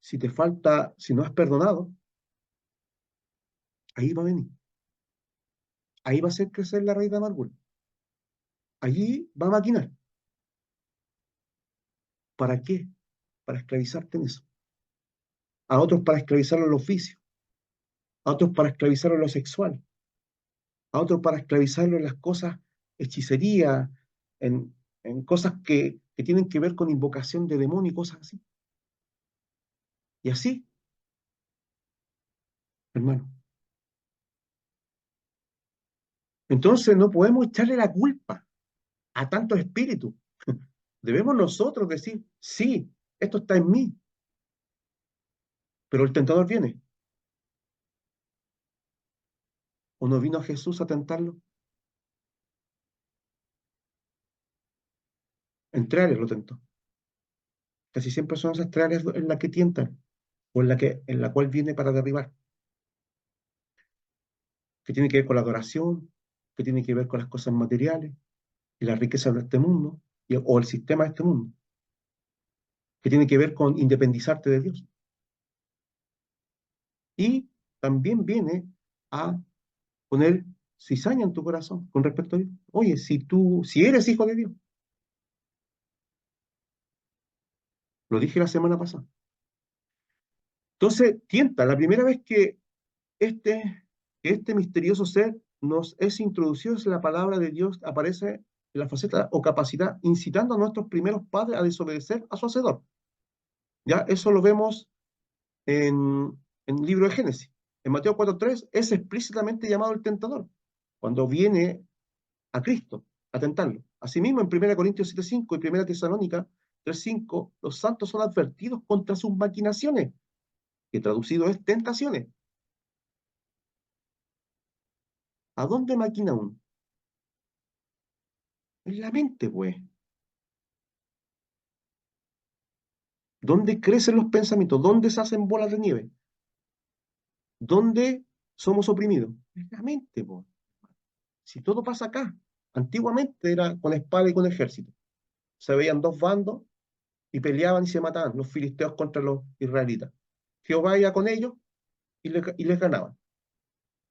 si te falta, si no has perdonado, ahí va a venir. Ahí va a hacer crecer la raíz de amargura. Allí va a maquinar. ¿Para qué? Para esclavizarte en eso. A otros para esclavizarlo en los vicios. A otros para esclavizarlo en lo sexual. A otros para esclavizarlo en las cosas, hechicería, en cosas que tienen que ver con invocación de demonio y cosas así. Y así, hermano. Entonces no podemos echarle la culpa a tantos espíritus. Debemos nosotros decir, sí, esto está en mí, pero el tentador viene. ¿O no vino a Jesús a tentarlo? En tres áreas lo tentó. Casi siempre son esas tres áreas en las que tientan, o en la cual viene para derribar, que tiene que ver con la adoración, que tiene que ver con las cosas materiales y las riquezas de este mundo, o el sistema de este mundo, que tiene que ver con independizarte de Dios. Y también viene a poner cizaña en tu corazón con respecto a Dios. Oye, si eres hijo de Dios, lo dije la semana pasada. Entonces, tienta, la primera vez que este misterioso ser nos es introducido, es la palabra de Dios, aparece en la faceta o capacidad, incitando a nuestros primeros padres a desobedecer a su hacedor. Ya, eso lo vemos en el libro de Génesis. En Mateo 4:3 es explícitamente llamado el tentador, cuando viene a Cristo a tentarlo. Asimismo, en 1 Corintios 7:5 y 1 Tesalónica 3:5, los santos son advertidos contra sus maquinaciones, que traducido es tentaciones. ¿A dónde maquina uno? En la mente, pues. ¿Dónde crecen los pensamientos? ¿Dónde se hacen bolas de nieve? ¿Dónde somos oprimidos? En la mente, pues. Si todo pasa acá. Antiguamente era con espada y con ejército. Se veían dos bandos y peleaban y se mataban, los filisteos contra los israelitas. Jehová iba con ellos y les ganaba.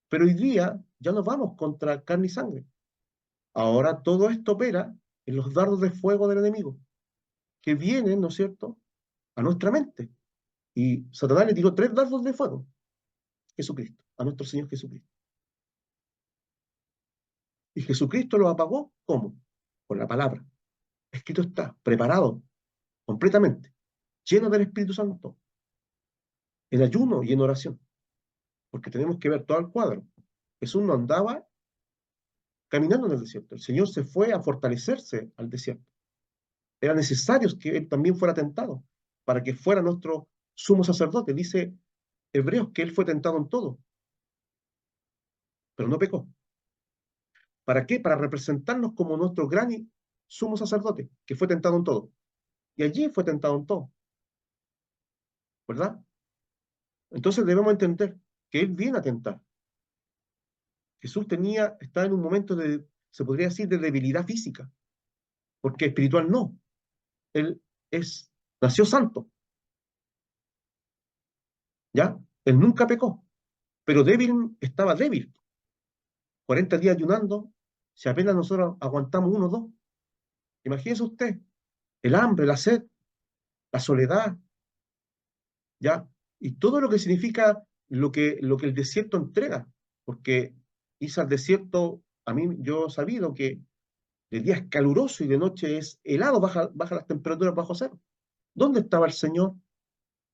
Pero hoy día ya no vamos contra carne y sangre. Ahora todo esto opera en los dardos de fuego del enemigo, que vienen, ¿no es cierto?, a nuestra mente. Y Satanás le tiró 3 dardos de fuego, Jesucristo, a nuestro Señor Jesucristo. Y Jesucristo lo apagó, ¿cómo? Con la palabra. Escrito está, preparado, completamente, lleno del Espíritu Santo, en ayuno y en oración, porque tenemos que ver todo el cuadro. Jesús no andaba caminando en el desierto, el Señor se fue a fortalecerse al desierto. Era necesario que Él también fuera tentado, para que fuera nuestro sumo sacerdote. Dice Hebreos que Él fue tentado en todo, pero no pecó. ¿Para qué? Para representarnos como nuestro gran sumo sacerdote, que fue tentado en todo. Y allí fue tentado en todo, ¿verdad? Entonces debemos entender que Él viene a tentar. Jesús estaba en un momento de, se podría decir, de debilidad física, porque espiritual no. Él nació santo, ¿ya? Él nunca pecó, pero estaba débil. 40 días ayunando, si apenas nosotros aguantamos uno o dos. Imagínese usted, el hambre, la sed, la soledad, ¿ya? Y todo lo que significa lo que el desierto entrega, porque irse al desierto, yo he sabido que de día es caluroso y de noche es helado, baja las temperaturas bajo cero. ¿Dónde estaba el Señor?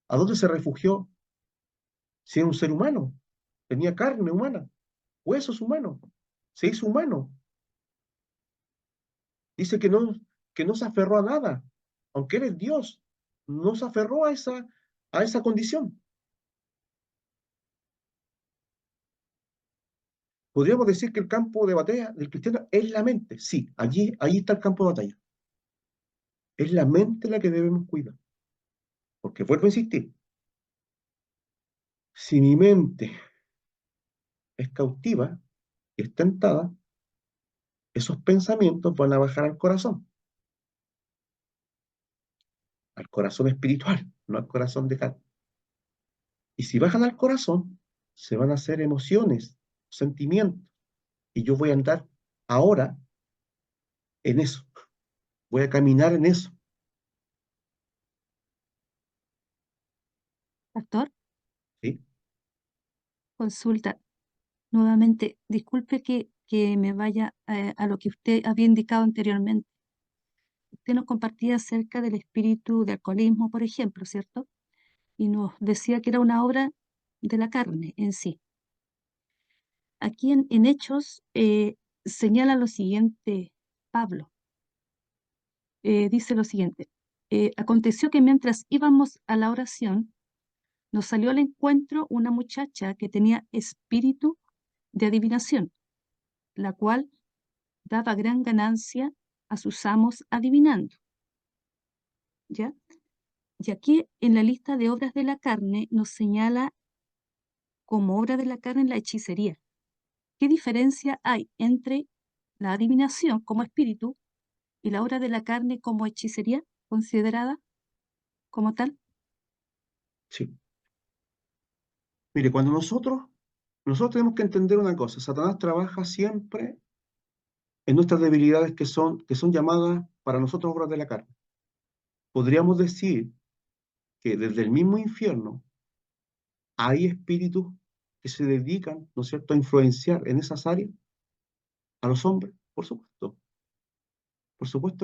¿A dónde se refugió? Si era un ser humano, tenía carne humana, huesos humanos, se hizo humano. Dice que no se aferró a nada, aunque Él es Dios, no se aferró a esa condición. Podríamos decir que el campo de batalla del cristiano es la mente. Sí, allí está el campo de batalla. Es la mente la que debemos cuidar. Porque vuelvo a insistir, si mi mente es cautiva y es tentada, esos pensamientos van a bajar al corazón espiritual, no al corazón de carne. Y si bajan al corazón, se van a hacer emociones, sentimientos, y yo voy a andar ahora en eso, voy a caminar en eso. Pastor, ¿Sí? consulta nuevamente. Disculpe que me vaya a lo que usted había indicado anteriormente. Usted nos compartía acerca del espíritu de alcoholismo, por ejemplo, ¿cierto? Y nos decía que era una obra de la carne en sí. Aquí en Hechos señala lo siguiente, Pablo. Dice lo siguiente: aconteció que mientras íbamos a la oración, nos salió al encuentro una muchacha que tenía espíritu de adivinación, la cual daba gran ganancia a sus amos adivinando. ¿Ya? Y aquí en la lista de obras de la carne nos señala como obra de la carne la hechicería. ¿Qué diferencia hay entre la adivinación como espíritu y la obra de la carne como hechicería considerada como tal? Sí. Mire, cuando nosotros tenemos que entender una cosa, Satanás trabaja siempre en nuestras debilidades que son llamadas para nosotros obras de la carne. Podríamos decir que desde el mismo infierno hay espíritus que se dedican, ¿no es cierto?, a influenciar en esas áreas a los hombres, por supuesto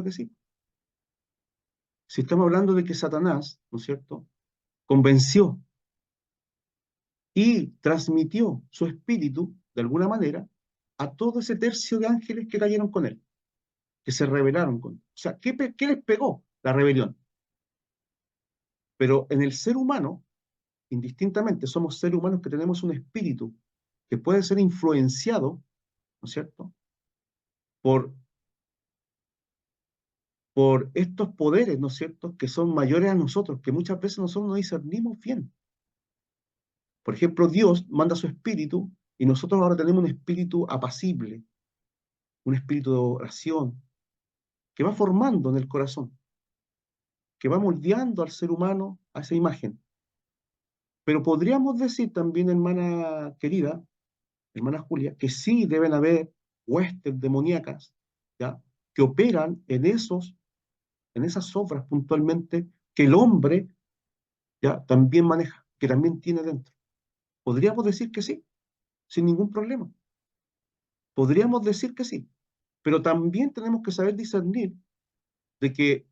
que sí. Si estamos hablando de que Satanás, ¿no es cierto?, convenció y transmitió su espíritu, de alguna manera, a todo ese tercio de ángeles que cayeron con él, que se rebelaron con él. O sea, ¿qué les pegó? La rebelión. Pero en el ser humano, indistintamente, somos seres humanos que tenemos un espíritu que puede ser influenciado, ¿no es cierto?, por, por estos poderes, ¿no es cierto?, que son mayores a nosotros, que muchas veces nosotros no discernimos bien. Por ejemplo, Dios manda su espíritu y nosotros ahora tenemos un espíritu apacible, un espíritu de oración, que va formando en el corazón, que va moldeando al ser humano a esa imagen. Pero podríamos decir también, hermana querida, hermana Julia, que sí deben haber huestes demoníacas, ¿ya?, que operan en esas obras puntualmente que el hombre, ¿ya?, también maneja, que también tiene dentro. Podríamos decir que sí, sin ningún problema. Podríamos decir que sí, pero también tenemos que saber discernir de que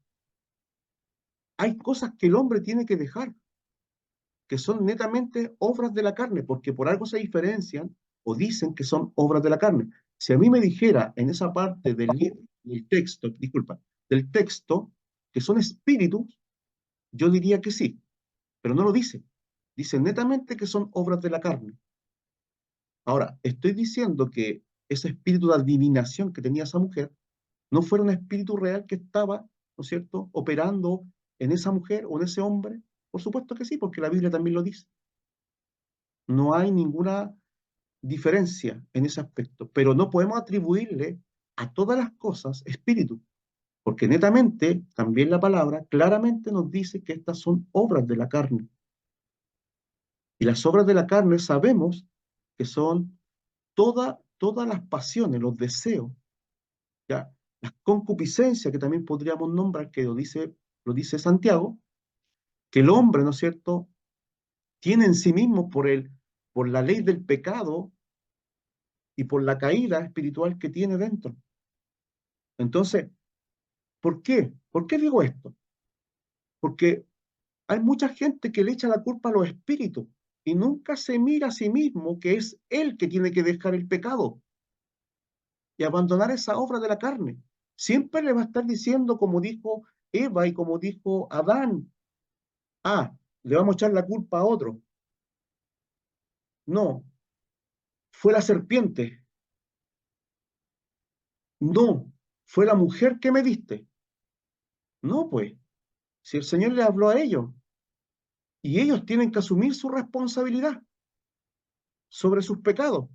hay cosas que el hombre tiene que dejar, que son netamente obras de la carne, porque por algo se diferencian o dicen que son obras de la carne. Si a mí me dijera en esa parte del texto, disculpa, del texto, que son espíritus, yo diría que sí, pero no lo dice. Dice netamente que son obras de la carne. Ahora, estoy diciendo que ese espíritu de adivinación que tenía esa mujer no fuera un espíritu real que estaba, ¿no es cierto?, operando en esa mujer o en ese hombre. Por supuesto que sí, porque la Biblia también lo dice. No hay ninguna diferencia en ese aspecto, pero no podemos atribuirle a todas las cosas espíritu, porque netamente también la palabra claramente nos dice que estas son obras de la carne. Y las obras de la carne sabemos que son todas las pasiones, los deseos, ¿ya? Las concupiscencias que también podríamos nombrar, que lo dice Santiago, que el hombre, ¿no es cierto?, tiene en sí mismo por la ley del pecado y por la caída espiritual que tiene dentro. Entonces, ¿por qué? ¿Por qué digo esto? Porque hay mucha gente que le echa la culpa a los espíritus y nunca se mira a sí mismo que es él que tiene que dejar el pecado y abandonar esa obra de la carne. Siempre le va a estar diciendo, como dijo Eva y como dijo Adán, le vamos a echar la culpa a otro. No, fue la serpiente. No, fue la mujer que me diste. No, pues, si el Señor le habló a ellos y ellos tienen que asumir su responsabilidad sobre sus pecados,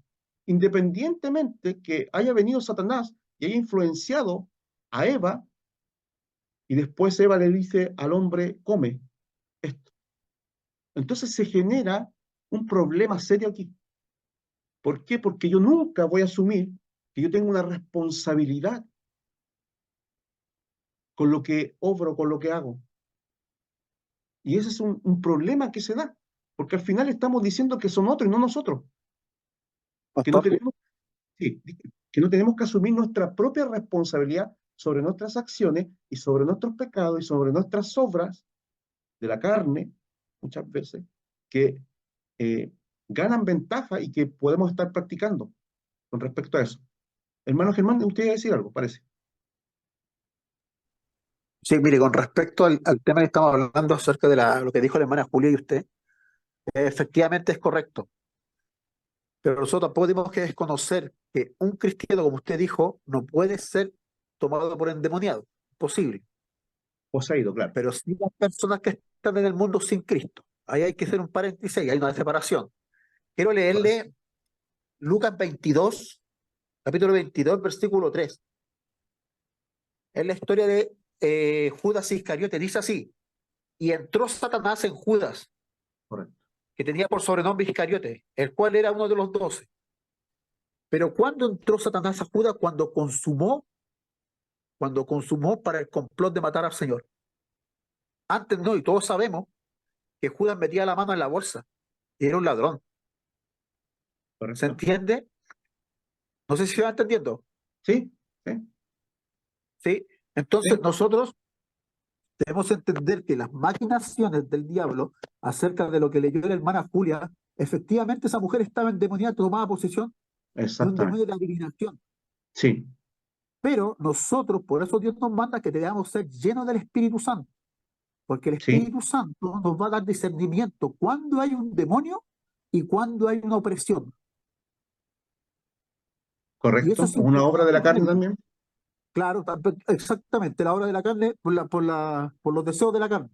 independientemente que haya venido Satanás y haya influenciado a Eva y después Eva le dice al hombre, come esto. Entonces se genera un problema serio aquí. ¿Por qué? Porque yo nunca voy a asumir que yo tengo una responsabilidad con lo que obro, con lo que hago. Y ese es un problema que se da, porque al final estamos diciendo que son otros y no nosotros, que no Pastor, tenemos, sí, que no tenemos que asumir nuestra propia responsabilidad sobre nuestras acciones y sobre nuestros pecados y sobre nuestras obras de la carne, muchas veces, que eh, ganan ventaja y que podemos estar practicando con respecto a eso. Hermano Germán, usted iba a decir algo, parece. sí, mire, con respecto al tema que estamos hablando acerca de lo que dijo la hermana Julia y usted, efectivamente es correcto, pero nosotros tampoco tenemos que desconocer que un cristiano, como usted dijo, no puede ser tomado por endemoniado, posible, Poseído, claro. pero sí las personas que están en el mundo sin Cristo. Ahí hay que hacer un paréntesis y hay una separación. Quiero Correcto. leerle Lucas 22, capítulo 22, versículo 3. Es la historia de Judas Iscariote. Dice así: y entró Satanás en Judas, Correcto. que tenía por sobrenombre Iscariote, el cual era uno de los 12. Pero cuando entró Satanás a Judas, cuando consumó para el complot de matar al Señor. Antes no, y todos sabemos que Judas metía la mano en la bolsa y era un ladrón. ¿Se Correcto. entiende? No sé si se va entendiendo. Sí, sí, ¿Sí? Entonces sí, nosotros debemos entender que las maquinaciones del diablo acerca de lo que leyó la hermana Julia, efectivamente esa mujer estaba endemoniada, tomaba posesión de un exactamente. demonio de adivinación. Sí, Pero nosotros, por eso Dios nos manda que debamos ser llenos del Espíritu Santo, porque el sí, Espíritu Santo nos va a dar discernimiento cuando hay un demonio y cuando hay una opresión. Y eso correcto. es Una obra de importante la carne entenderlo. también. Claro, exactamente, la obra de la carne por los deseos de la carne.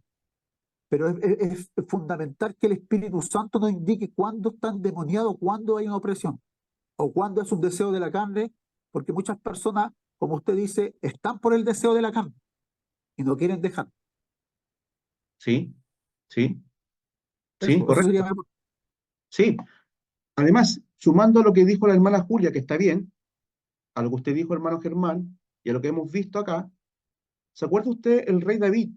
Pero es fundamental que el Espíritu Santo nos indique cuándo está endemoniado, cuándo hay una opresión, o cuándo es un deseo de la carne, porque muchas personas, como usted dice, están por el deseo de la carne y no quieren dejar. Sí, sí, sí, Eso sería correcto. mi aporte. Sí. Además, sumando a lo que dijo la hermana Julia, que está bien, a lo que usted dijo, hermano Germán, y a lo que hemos visto acá, ¿se acuerda usted el rey David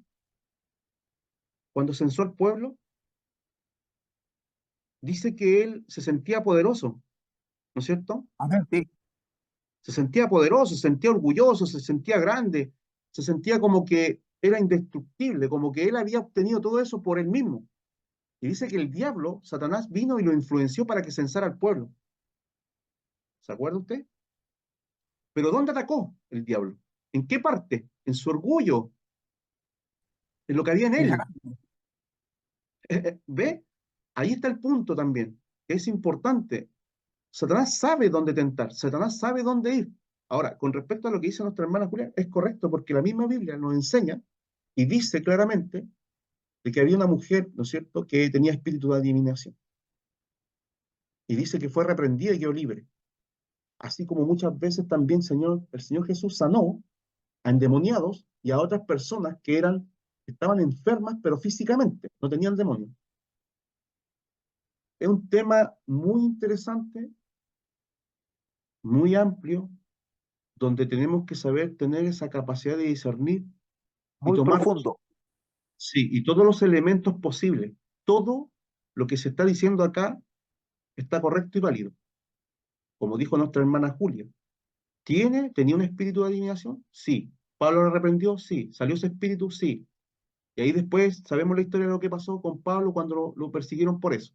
cuando censó al pueblo? Dice que él se sentía poderoso, ¿no es cierto? Amén. Sí, Se sentía poderoso, se sentía orgulloso, se sentía grande, se sentía como que era indestructible, como que él había obtenido todo eso por él mismo. Y dice que el diablo, Satanás, vino y lo influenció para que censara al pueblo. ¿Se acuerda usted? Pero ¿dónde atacó el diablo? ¿En qué parte? En su orgullo, en lo que había en en la él. carne. ¿Ve? Ahí está el punto también, que es importante. Satanás sabe dónde tentar, Satanás sabe dónde ir. Ahora, con respecto a lo que dice nuestra hermana Julia, es correcto porque la misma Biblia nos enseña y dice claramente de que había una mujer, ¿no es cierto?, que tenía espíritu de adivinación. Y dice que fue reprendida y quedó libre. Así como muchas veces también, el Señor Jesús sanó a endemoniados y a otras personas que estaban enfermas, pero físicamente, no tenían demonio. Es un tema muy interesante, muy amplio, donde tenemos que saber tener esa capacidad de discernir y Muy tomar, profundo. sí, y todos los elementos posibles. Todo lo que se está diciendo acá está correcto y válido. Como dijo nuestra hermana Julia, ¿tenía un espíritu de adivinación? Sí. ¿Pablo lo reprendió? Sí. ¿Salió ese espíritu? Sí. Y ahí después sabemos la historia de lo que pasó con Pablo cuando lo persiguieron por eso.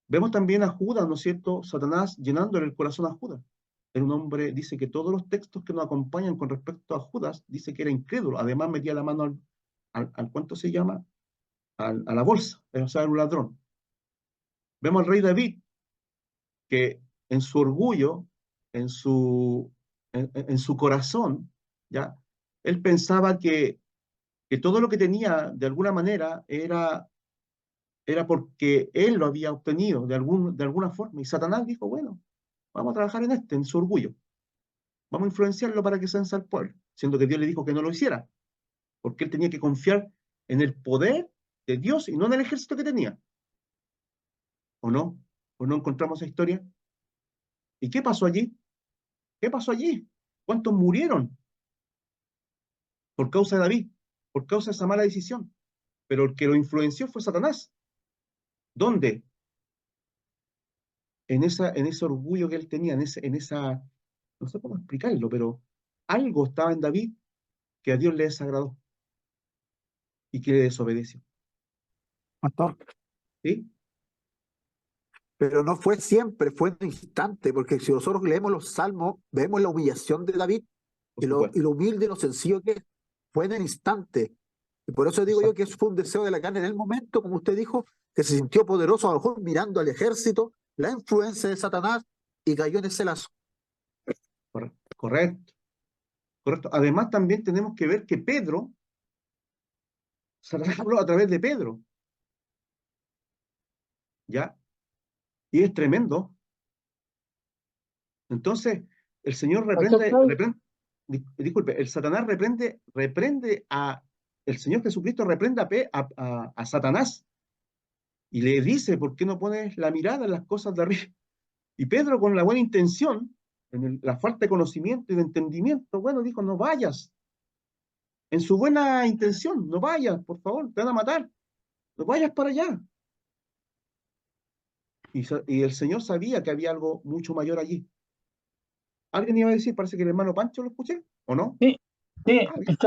Vemos también a Judas, ¿no es cierto? Satanás llenándole el corazón a Judas. Era un hombre, dice que todos los textos que nos acompañan con respecto a Judas, dice que era incrédulo. Además metía la mano ¿cuánto se llama? A la bolsa, o sea, era un ladrón. Vemos al rey David, que en su orgullo, en su corazón, ¿ya? Él pensaba que todo lo que tenía, de alguna manera, era porque él lo había obtenido de alguna forma. Y Satanás dijo, bueno, vamos a trabajar en su orgullo. Vamos a influenciarlo para que cense al pueblo, siendo que Dios le dijo que no lo hiciera, porque él tenía que confiar en el poder de Dios y no en el ejército que tenía. ¿O no? ¿O no encontramos esa historia? ¿Y qué pasó allí? ¿Qué pasó allí? ¿Cuántos murieron por causa de David? Por causa de esa mala decisión. Pero el que lo influenció fue Satanás. ¿Dónde? En ese orgullo que él tenía, en esa, no sé cómo explicarlo, pero algo estaba en David que a Dios le desagradó y que le desobedeció. Pastor. ¿Sí? Pero no fue siempre, fue en un instante, porque si nosotros leemos los salmos, vemos la humillación de David Por y supuesto. lo humilde y lo sencillo que es. Fue en el instante. Y por eso digo yo Exacto. que eso fue un deseo de la carne en el momento, como usted dijo, que se sintió poderoso, a lo mejor mirando al ejército, la influencia de Satanás y cayó en ese lazo. Correcto. Correcto. Además, también tenemos que ver que Satanás habló a través de Pedro, ¿ya? Y es tremendo. Entonces, el Señor Pastor Claudio, disculpe, el Satanás el Señor Jesucristo reprende a Satanás y le dice, ¿por qué no pones la mirada en las cosas de arriba? Y Pedro, con la buena intención, la falta de conocimiento y de entendimiento, bueno, dijo, no vayas. En su buena intención, no vayas, por favor, te van a matar. No vayas para allá. Y el Señor sabía que había algo mucho mayor allí. ¿Alguien iba a decir? Parece que el hermano Pancho lo escuché, ¿o no? sí, sí, Ah, bien.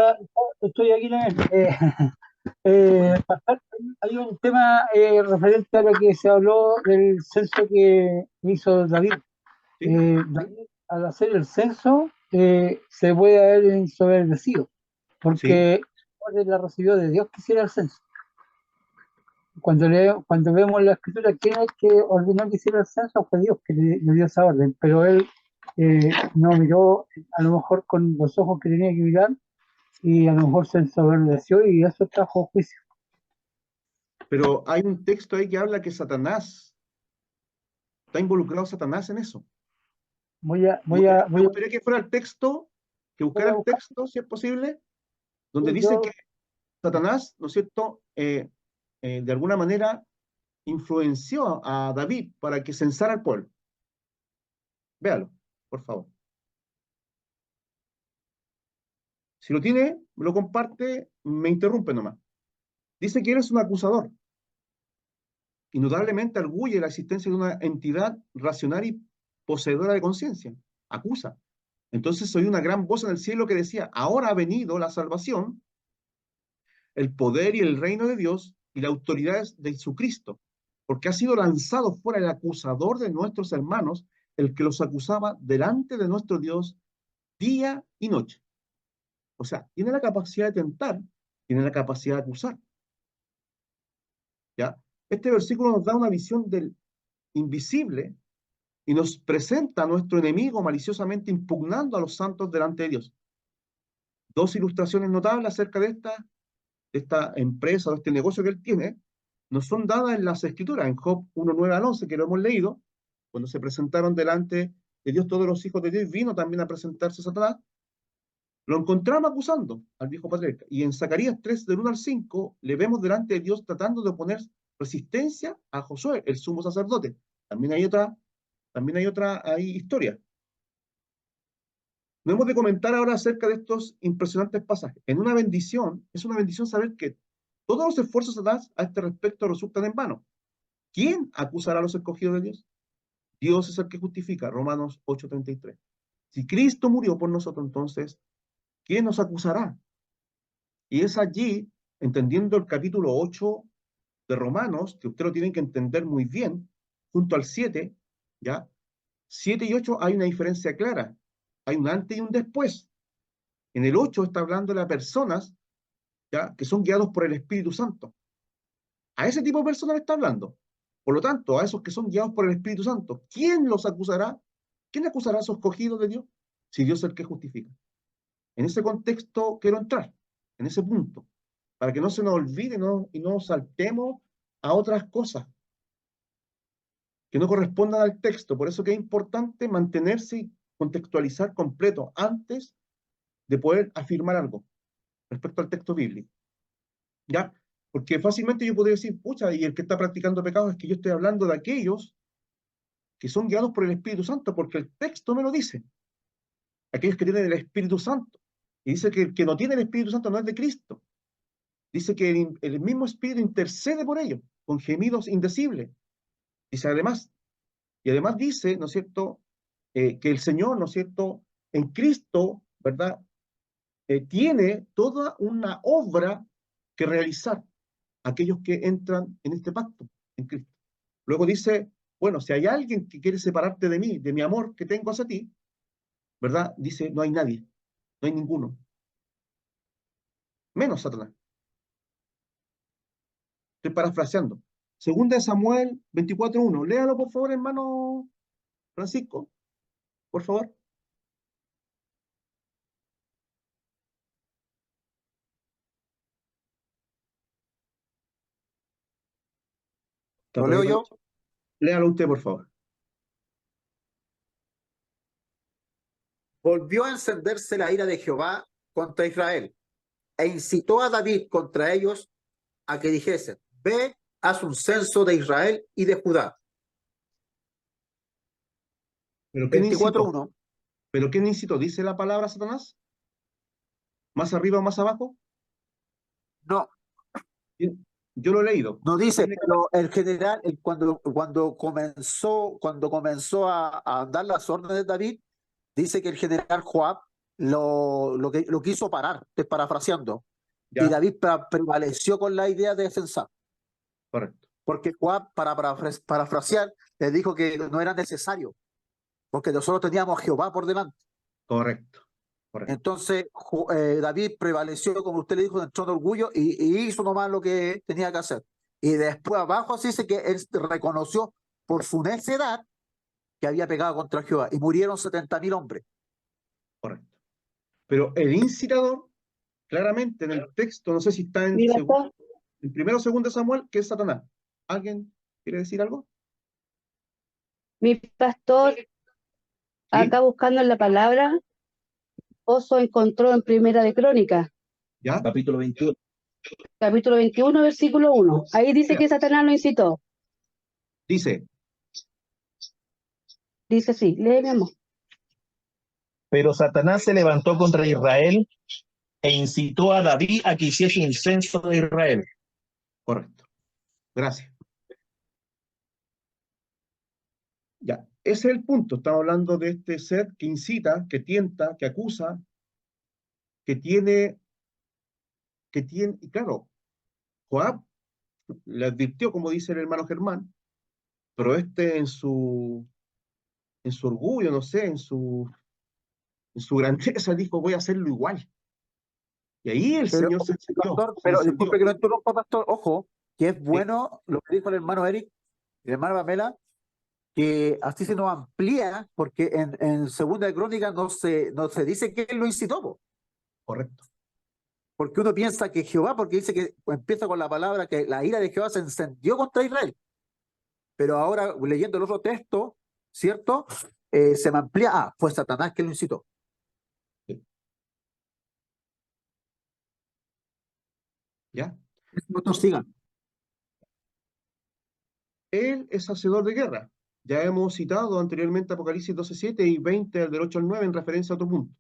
estoy aquí en el, Pastor, hay un tema referente a lo que se habló del censo que hizo David. ¿Sí? David, al hacer el censo, se puede haber ensoberbecido, Sí, porque él la recibió de Dios que hiciera el censo. Cuando vemos la escritura, ¿quién es que ordenó que hiciera el censo? Fue Dios que le dio esa orden, pero él no miró a lo mejor con los ojos que tenía que mirar y a lo mejor se ensoberbeció y eso trajo juicio. pero hay un texto ahí que habla que está involucrado Satanás en eso. Me gustaría que fuera el texto, que voy buscara a el buscar. texto, si es posible, donde dice que Yo, Satanás, ¿no es cierto?, de alguna manera influenció a David para que censara al pueblo. Véalo, por favor. Si lo tiene, lo comparte, me interrumpe nomás. Dice que eres un acusador. Indudablemente arguye la existencia de una entidad racional y poseedora de conciencia. Acusa. Entonces soy una gran voz en el cielo que decía, ahora ha venido la salvación, el poder y el reino de Dios y la autoridad de Jesucristo, porque ha sido lanzado fuera el acusador de nuestros hermanos, el que los acusaba delante de nuestro Dios día y noche. O sea, tiene la capacidad de tentar, tiene la capacidad de acusar. ¿Ya? Este versículo nos da una visión del invisible y nos presenta a nuestro enemigo maliciosamente impugnando a los santos delante de Dios. Dos ilustraciones notables acerca de esta empresa, de este negocio que él tiene, nos son dadas en las Escrituras, en Job 1:9 al 11, que lo hemos leído, cuando se presentaron delante de Dios todos los hijos de Dios, vino también a presentarse Satanás, lo encontramos acusando al viejo patriarca. Y en Zacarías 3, del 1 al 5, le vemos delante de Dios tratando de oponer resistencia a Josué, el sumo sacerdote. También hay otra historia. No hemos de comentar ahora acerca de estos impresionantes pasajes. Es una bendición saber que todos los esfuerzos de Satanás a este respecto resultan en vano. ¿Quién acusará a los escogidos de Dios? Dios es el que justifica, Romanos 8:33. Si Cristo murió por nosotros, entonces, ¿quién nos acusará? Y es allí, entendiendo el capítulo 8 de Romanos, que ustedes lo tienen que entender muy bien, junto al 7, ¿ya? 7 y 8 hay una diferencia clara. Hay un antes y un después. En el 8 está hablando de las personas, ¿ya?, que son guiados por el Espíritu Santo. A ese tipo de personas le está hablando. Por lo tanto, a esos que son guiados por el Espíritu Santo, ¿quién los acusará? ¿Quién acusará a esos escogidos de Dios? Si Dios es el que justifica. En ese contexto quiero entrar, en ese punto, para que no se nos olvide y no saltemos a otras cosas que no correspondan al texto. Por eso que es importante mantenerse y contextualizar completo antes de poder afirmar algo respecto al texto bíblico. ¿Ya? Porque fácilmente yo podría decir, pucha, y el que está practicando pecados es que yo estoy hablando de aquellos que son guiados por el Espíritu Santo, porque el texto me lo dice. Aquellos que tienen el Espíritu Santo. Y dice que el que no tiene el Espíritu Santo no es de Cristo. Dice que el mismo Espíritu intercede por ellos, con gemidos indecibles. Dice además, y además dice, ¿no es cierto?, que el Señor, ¿no es cierto?, en Cristo, ¿verdad?, tiene toda una obra que realizar aquellos que entran en este pacto en Cristo. Luego dice, bueno, si hay alguien que quiere separarte de mí, de mi amor que tengo hacia ti, ¿verdad? Dice, no hay nadie, no hay ninguno, menos Satanás. Estoy parafraseando. Segunda de Samuel 24:1. Léalo, por favor, hermano Francisco, por favor. Está ¿Lo por ahí, leo yo? léalo usted, por favor. Volvió a encenderse la ira de Jehová contra Israel e incitó a David contra ellos a que dijesen: ve, haz un censo de Israel y de Judá. ¿Pero quién incitó? 24:1. ¿Pero quién incitó? ¿Dice la palabra Satanás? ¿Más arriba o más abajo? No, Yo lo he leído. no dice, Tiene- pero el general, cuando comenzó a dar las órdenes de David, dice que el general Joab lo quiso parar, estoy parafraseando, y Ya, David prevaleció con la idea de censar, correcto, porque Joab, para parafrasear, le dijo que no era necesario, porque nosotros teníamos a Jehová por delante. correcto, correcto. Entonces David prevaleció, como usted le dijo, en trono de orgullo y hizo nomás lo que tenía que hacer. Y después abajo así dice que él reconoció por su necedad que había pecado contra Jehová y murieron 70.000 hombres. Correcto. Pero el incitador, claramente en el texto, no sé si está en, Mira acá, en primero o segundo Samuel, que es Satanás. ¿Alguien quiere decir algo? mi pastor, ¿Sí? acá buscando en la palabra, Oso encontró en Primera de Crónicas, ¿Ya? Capítulo 21. capítulo 21, versículo 1. Ahí dice Mira, que Satanás lo incitó. dice, Dice así, lee mi amor. Pero Satanás se levantó contra Israel e incitó a David a que hiciese un censo de Israel. correcto. Gracias. Ya, ese es el punto. Estamos hablando de este ser que incita, que tienta, que acusa, que tiene, y claro, Joab le advirtió, como dice el hermano Germán, pero este en su orgullo, no sé, en su grandeza dijo, voy a hacerlo igual. Y ahí el Pero, Señor se encendió, pastor, se pero encendió. disculpe que lo interrumpa, pastor, ojo, que es Sí, bueno lo que dijo el hermano Eric, el hermano Pamela, que así se nos amplía, porque en Segunda de Crónicas no se dice que él lo incitó, po. Correcto. Porque uno piensa que Jehová, porque dice que empieza con la palabra que la ira de Jehová se encendió contra Israel. Pero ahora, leyendo el otro texto, ¿cierto? Se me amplía, fue Satanás que lo incitó. ¿Ya? Nosotros sigan. Él es hacedor de guerra. Ya hemos citado anteriormente Apocalipsis 12:7 y 20 del 8 al 9 en referencia a otro punto.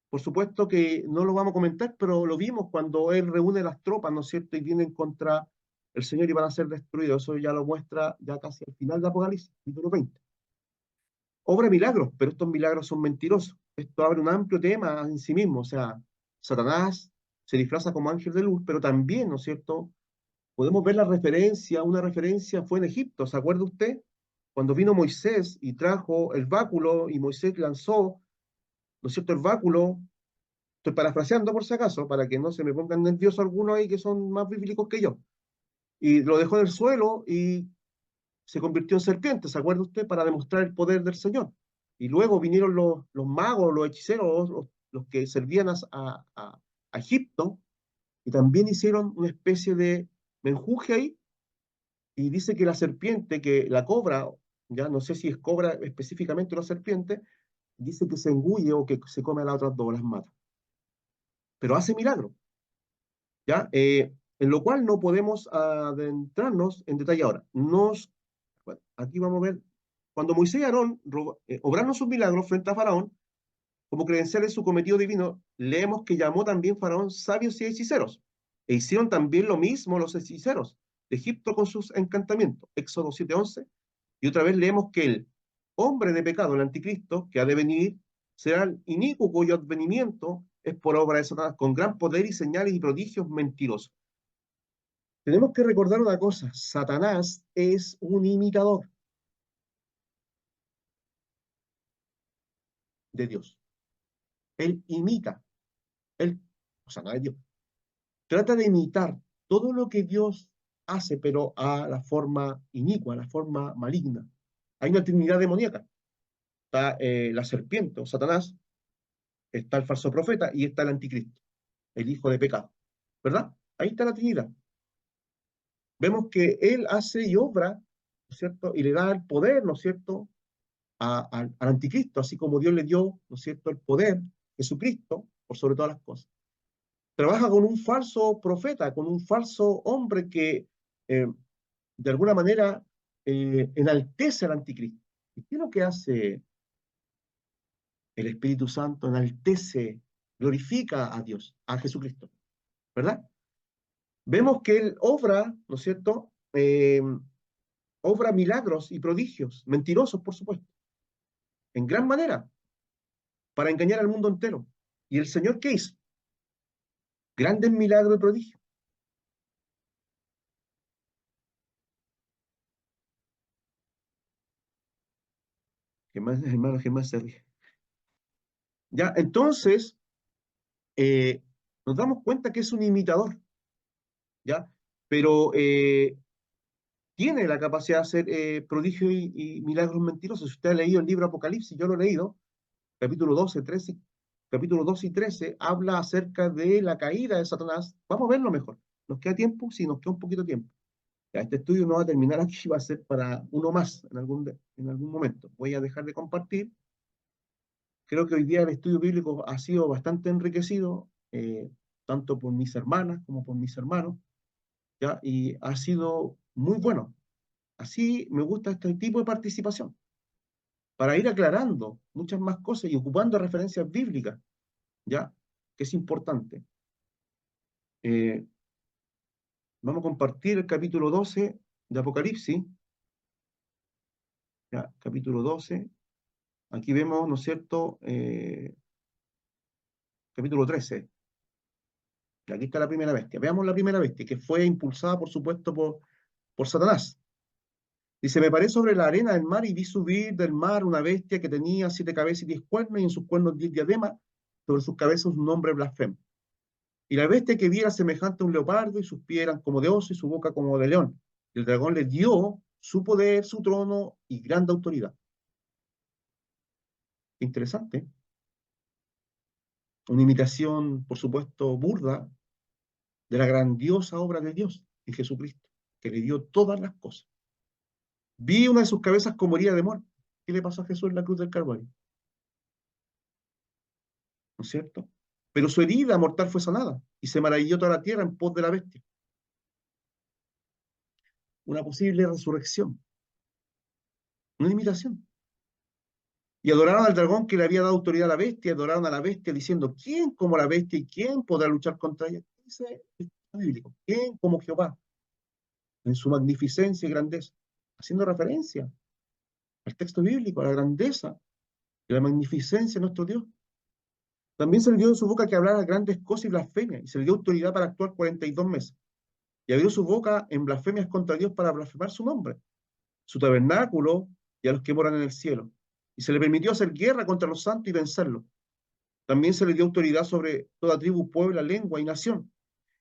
Por supuesto que no lo vamos a comentar, pero lo vimos cuando él reúne las tropas, ¿no es cierto? Y vienen contra el Señor y van a ser destruidos. Eso ya lo muestra ya casi al final de Apocalipsis, capítulo 20. Obra milagros, pero estos milagros son mentirosos. Esto abre un amplio tema en sí mismo. O sea, Satanás se disfraza como ángel de luz, pero también, ¿no es cierto? Podemos ver la referencia, una referencia fue en Egipto, ¿se acuerda usted? Cuando vino Moisés y trajo el báculo y Moisés lanzó, ¿no es cierto?, el báculo, estoy parafraseando por si acaso, para que no se me pongan nerviosos algunos ahí que son más bíblicos que yo, y lo dejó en el suelo y se convirtió en serpiente, ¿se acuerda usted? Para demostrar el poder del Señor. Y luego vinieron los magos, los hechiceros, los que servían a Egipto, y también hicieron una especie de menjuje ahí, y dice que la serpiente, que la cobra, ya no sé si es cobra específicamente una serpiente, dice que se engulle o que se come a las otras dos, las mata. Pero hace milagro, ¿ya? En lo cual no podemos adentrarnos en detalle ahora. Bueno, aquí vamos a ver, cuando Moisés y Aarón obraron sus milagros frente a Faraón, como credencial de su cometido divino, leemos que llamó también Faraón sabios y hechiceros, e hicieron también lo mismo los hechiceros de Egipto con sus encantamientos. Éxodo 7:11. Y otra vez leemos que el hombre de pecado, el anticristo, que ha de venir, será el inicuo cuyo advenimiento es por obra de Satanás, con gran poder y señales y prodigios mentirosos. Tenemos que recordar una cosa, Satanás es un imitador de Dios. Él imita, o sea, no es Dios, trata de imitar todo lo que Dios hace, pero a la forma inicua, a la forma maligna. Hay una trinidad demoníaca. Está la serpiente, o Satanás, está el falso profeta y está el anticristo, el hijo de pecado. ¿Verdad? Ahí está la Trinidad. Vemos que él hace y obra, ¿no es cierto? Y le da el poder, ¿no es cierto?, al anticristo, así como Dios le dio, ¿no es cierto?, el poder, Jesucristo, por sobre todas las cosas. Trabaja con un falso profeta, con un falso hombre que de alguna manera enaltece al anticristo. ¿Y qué es lo que hace el Espíritu Santo? Enaltece, glorifica a Dios, a Jesucristo, ¿verdad? Vemos que él obra, ¿no es cierto?, obra milagros y prodigios, mentirosos, por supuesto, en gran manera, para engañar al mundo entero. ¿Y el Señor qué hizo? Grandes milagros y prodigios. Germán, hermano Germán se ríe. Ya, entonces, nos damos cuenta que es un imitador, ¿ya? Pero tiene la capacidad de hacer prodigios y milagros mentirosos. Si usted ha leído el libro Apocalipsis, yo lo he leído, capítulo 12, 13, capítulo 2 y 13, habla acerca de la caída de Satanás. Vamos a verlo mejor. ¿Nos queda tiempo? Sí, nos queda un poquito de tiempo. Ya, este estudio no va a terminar aquí, va a ser para uno más en algún momento. Voy a dejar de compartir. Creo que hoy día el estudio bíblico ha sido bastante enriquecido, tanto por mis hermanas como por mis hermanos, ¿ya? Y ha sido muy bueno. Así me gusta este tipo de participación, para ir aclarando muchas más cosas y ocupando referencias bíblicas, ¿ya? Que es importante. Vamos a compartir el capítulo 12 de Apocalipsis, ¿ya? Capítulo 12. Aquí vemos, ¿no es cierto?, capítulo 13. Y aquí está la primera bestia. Veamos la primera bestia, que fue impulsada, por supuesto, por Satanás. Dice, me paré sobre la arena del mar y vi subir del mar una bestia que tenía 7 cabezas y 10 cuernos, y en sus cuernos 10 diademas, sobre sus cabezas un nombre blasfemo. Y la bestia que vi era semejante a un leopardo, y sus pies eran como de oso, y su boca como de león. Y el dragón le dio su poder, su trono y grande autoridad. Interesante. Una imitación, por supuesto, burda de la grandiosa obra de Dios en Jesucristo, que le dio todas las cosas. Vi una de sus cabezas como herida de muerte. ¿Qué le pasó a Jesús en la cruz del Calvario? ¿No es cierto? Pero su herida mortal fue sanada y se maravilló toda la tierra en pos de la bestia. Una posible resurrección. Una imitación. Y adoraron al dragón que le había dado autoridad a la bestia, adoraron a la bestia diciendo, ¿quién como la bestia y quién podrá luchar contra ella? Dice el texto bíblico, ¿quién como Jehová? En su magnificencia y grandeza, haciendo referencia al texto bíblico, a la grandeza y la magnificencia de nuestro Dios. También se le dio en su boca que hablara grandes cosas y blasfemias, y se le dio autoridad para actuar 42 meses. Y abrió su boca en blasfemias contra Dios para blasfemar su nombre, su tabernáculo y a los que moran en el cielo. Y se le permitió hacer guerra contra los santos y vencerlos. También se le dio autoridad sobre toda tribu, pueblo, lengua y nación.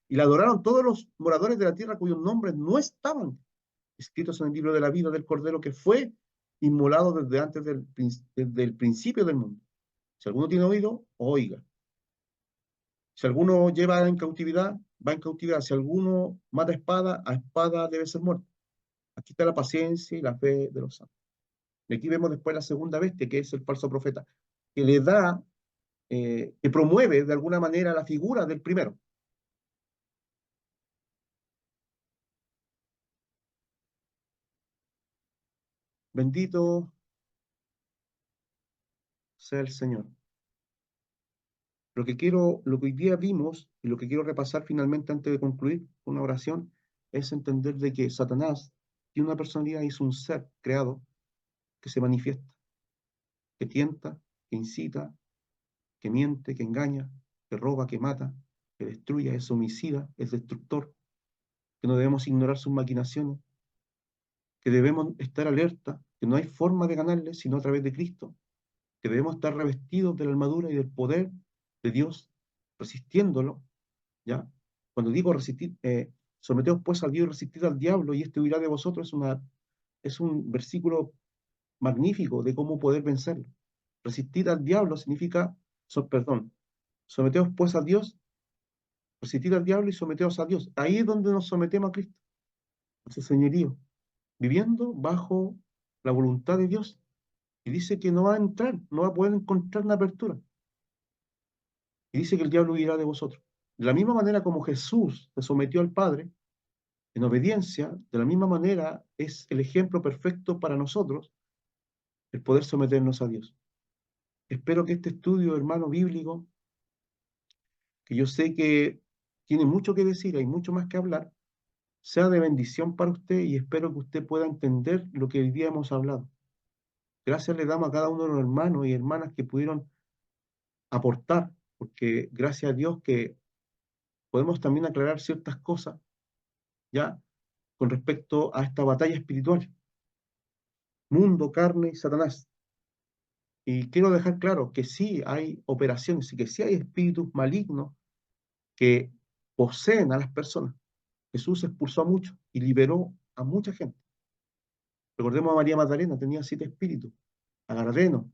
Y la adoraron todos los moradores de la tierra cuyos nombres no estaban escritos en el libro de la vida del Cordero que fue inmolado desde antes desde el principio del mundo. Si alguno tiene oído, oiga. Si alguno lleva en cautividad, va en cautividad. Si alguno mata a espada debe ser muerto. Aquí está la paciencia y la fe de los santos. Y aquí vemos después la segunda bestia, que es el falso profeta, que le da, que promueve de alguna manera la figura del primero. Bendito sea el Señor. Lo que hoy día vimos y lo que quiero repasar finalmente antes de concluir con una oración es entender de que Satanás tiene una personalidad y es un ser creado que se manifiesta, que tienta, que incita, que miente, que engaña, que roba, que mata, que destruye, es homicida, es destructor, que no debemos ignorar sus maquinaciones, que debemos estar alerta, que no hay forma de ganarle sino a través de Cristo, que debemos estar revestidos de la armadura y del poder de Dios, resistiéndolo, ¿ya? Cuando digo resistir, someteos pues a Dios y resistid al diablo y este huirá de vosotros, es un versículo magnífico de cómo poder vencerlo. Resistir al diablo significa, someteos pues a Dios, resistir al diablo y someteos a Dios. Ahí es donde nos sometemos a Cristo, a su señorío, viviendo bajo la voluntad de Dios. Y dice que no va a entrar, no va a poder encontrar una apertura. Y dice que el diablo huirá de vosotros. De la misma manera como Jesús se sometió al Padre, en obediencia, de la misma manera es el ejemplo perfecto para nosotros el poder someternos a Dios. Espero que este estudio, hermano bíblico, que yo sé que tiene mucho que decir, hay mucho más que hablar, sea de bendición para usted y espero que usted pueda entender lo que hoy día hemos hablado. Gracias le damos a cada uno de los hermanos y hermanas que pudieron aportar, porque gracias a Dios que podemos también aclarar ciertas cosas, ¿ya? Con respecto a esta batalla espiritual. Mundo, carne y Satanás. Y quiero dejar claro que sí hay operaciones y que sí hay espíritus malignos que poseen a las personas. Jesús expulsó a muchos y liberó a mucha gente. Recordemos a María Magdalena, tenía 7 espíritus. A Gadareno,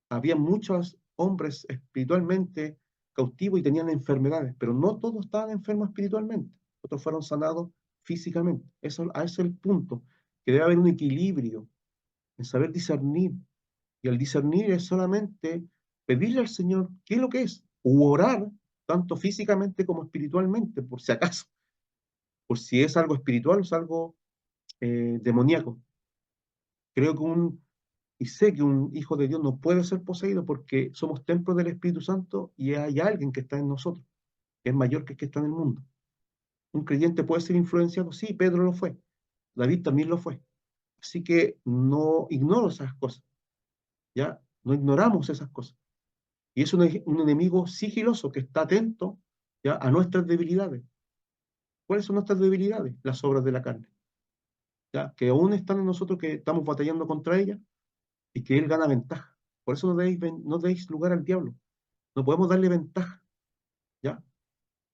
había muchos hombres espiritualmente cautivos y tenían enfermedades, pero no todos estaban enfermos espiritualmente. Otros fueron sanados físicamente. Ese es el punto, que debe haber un equilibrio en saber discernir. Y al discernir es solamente pedirle al Señor qué es lo que es, u orar, tanto físicamente como espiritualmente, por si acaso, por si es algo espiritual o es algo demoníaco. Creo que y sé que un hijo de Dios no puede ser poseído porque somos templos del Espíritu Santo y hay alguien que está en nosotros, que es mayor que el que está en el mundo. Un creyente puede ser influenciado, sí, Pedro lo fue, David también lo fue. Así que no ignoro esas cosas, ¿ya? No ignoramos esas cosas. Y es un enemigo sigiloso que está atento, ¿ya? A nuestras debilidades. ¿Cuáles son nuestras debilidades? Las obras de la carne, ¿ya? Que aún están en nosotros, que estamos batallando contra ellas y que él gana ventaja. Por eso no deis lugar al diablo. No podemos darle ventaja, ¿ya?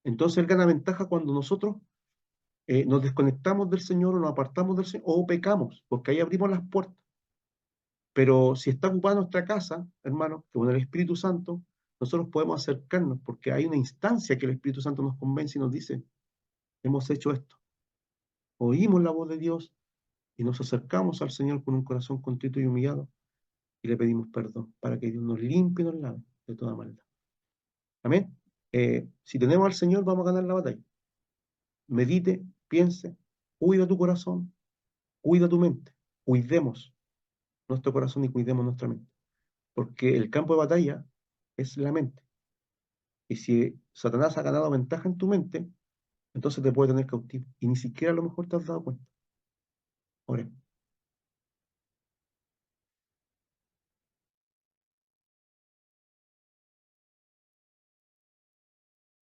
Entonces él gana ventaja cuando nosotros nos desconectamos del Señor o nos apartamos del Señor o pecamos, porque ahí abrimos las puertas. Pero si está ocupada nuestra casa, hermanos, que con el Espíritu Santo, nosotros podemos acercarnos, porque hay una instancia que el Espíritu Santo nos convence y nos dice, hemos hecho esto. Oímos la voz de Dios y nos acercamos al Señor con un corazón contrito y humillado y le pedimos perdón para que Dios nos limpie y nos lave de toda maldad. Amén. Si tenemos al Señor, vamos a ganar la batalla. Medite, piense, cuida tu corazón, cuida tu mente. Cuidemos nuestro corazón y cuidemos nuestra mente. Porque el campo de batalla es la mente. Y si Satanás ha ganado ventaja en tu mente, entonces te puede tener cautivo. Y ni siquiera a lo mejor te has dado cuenta. Ahora,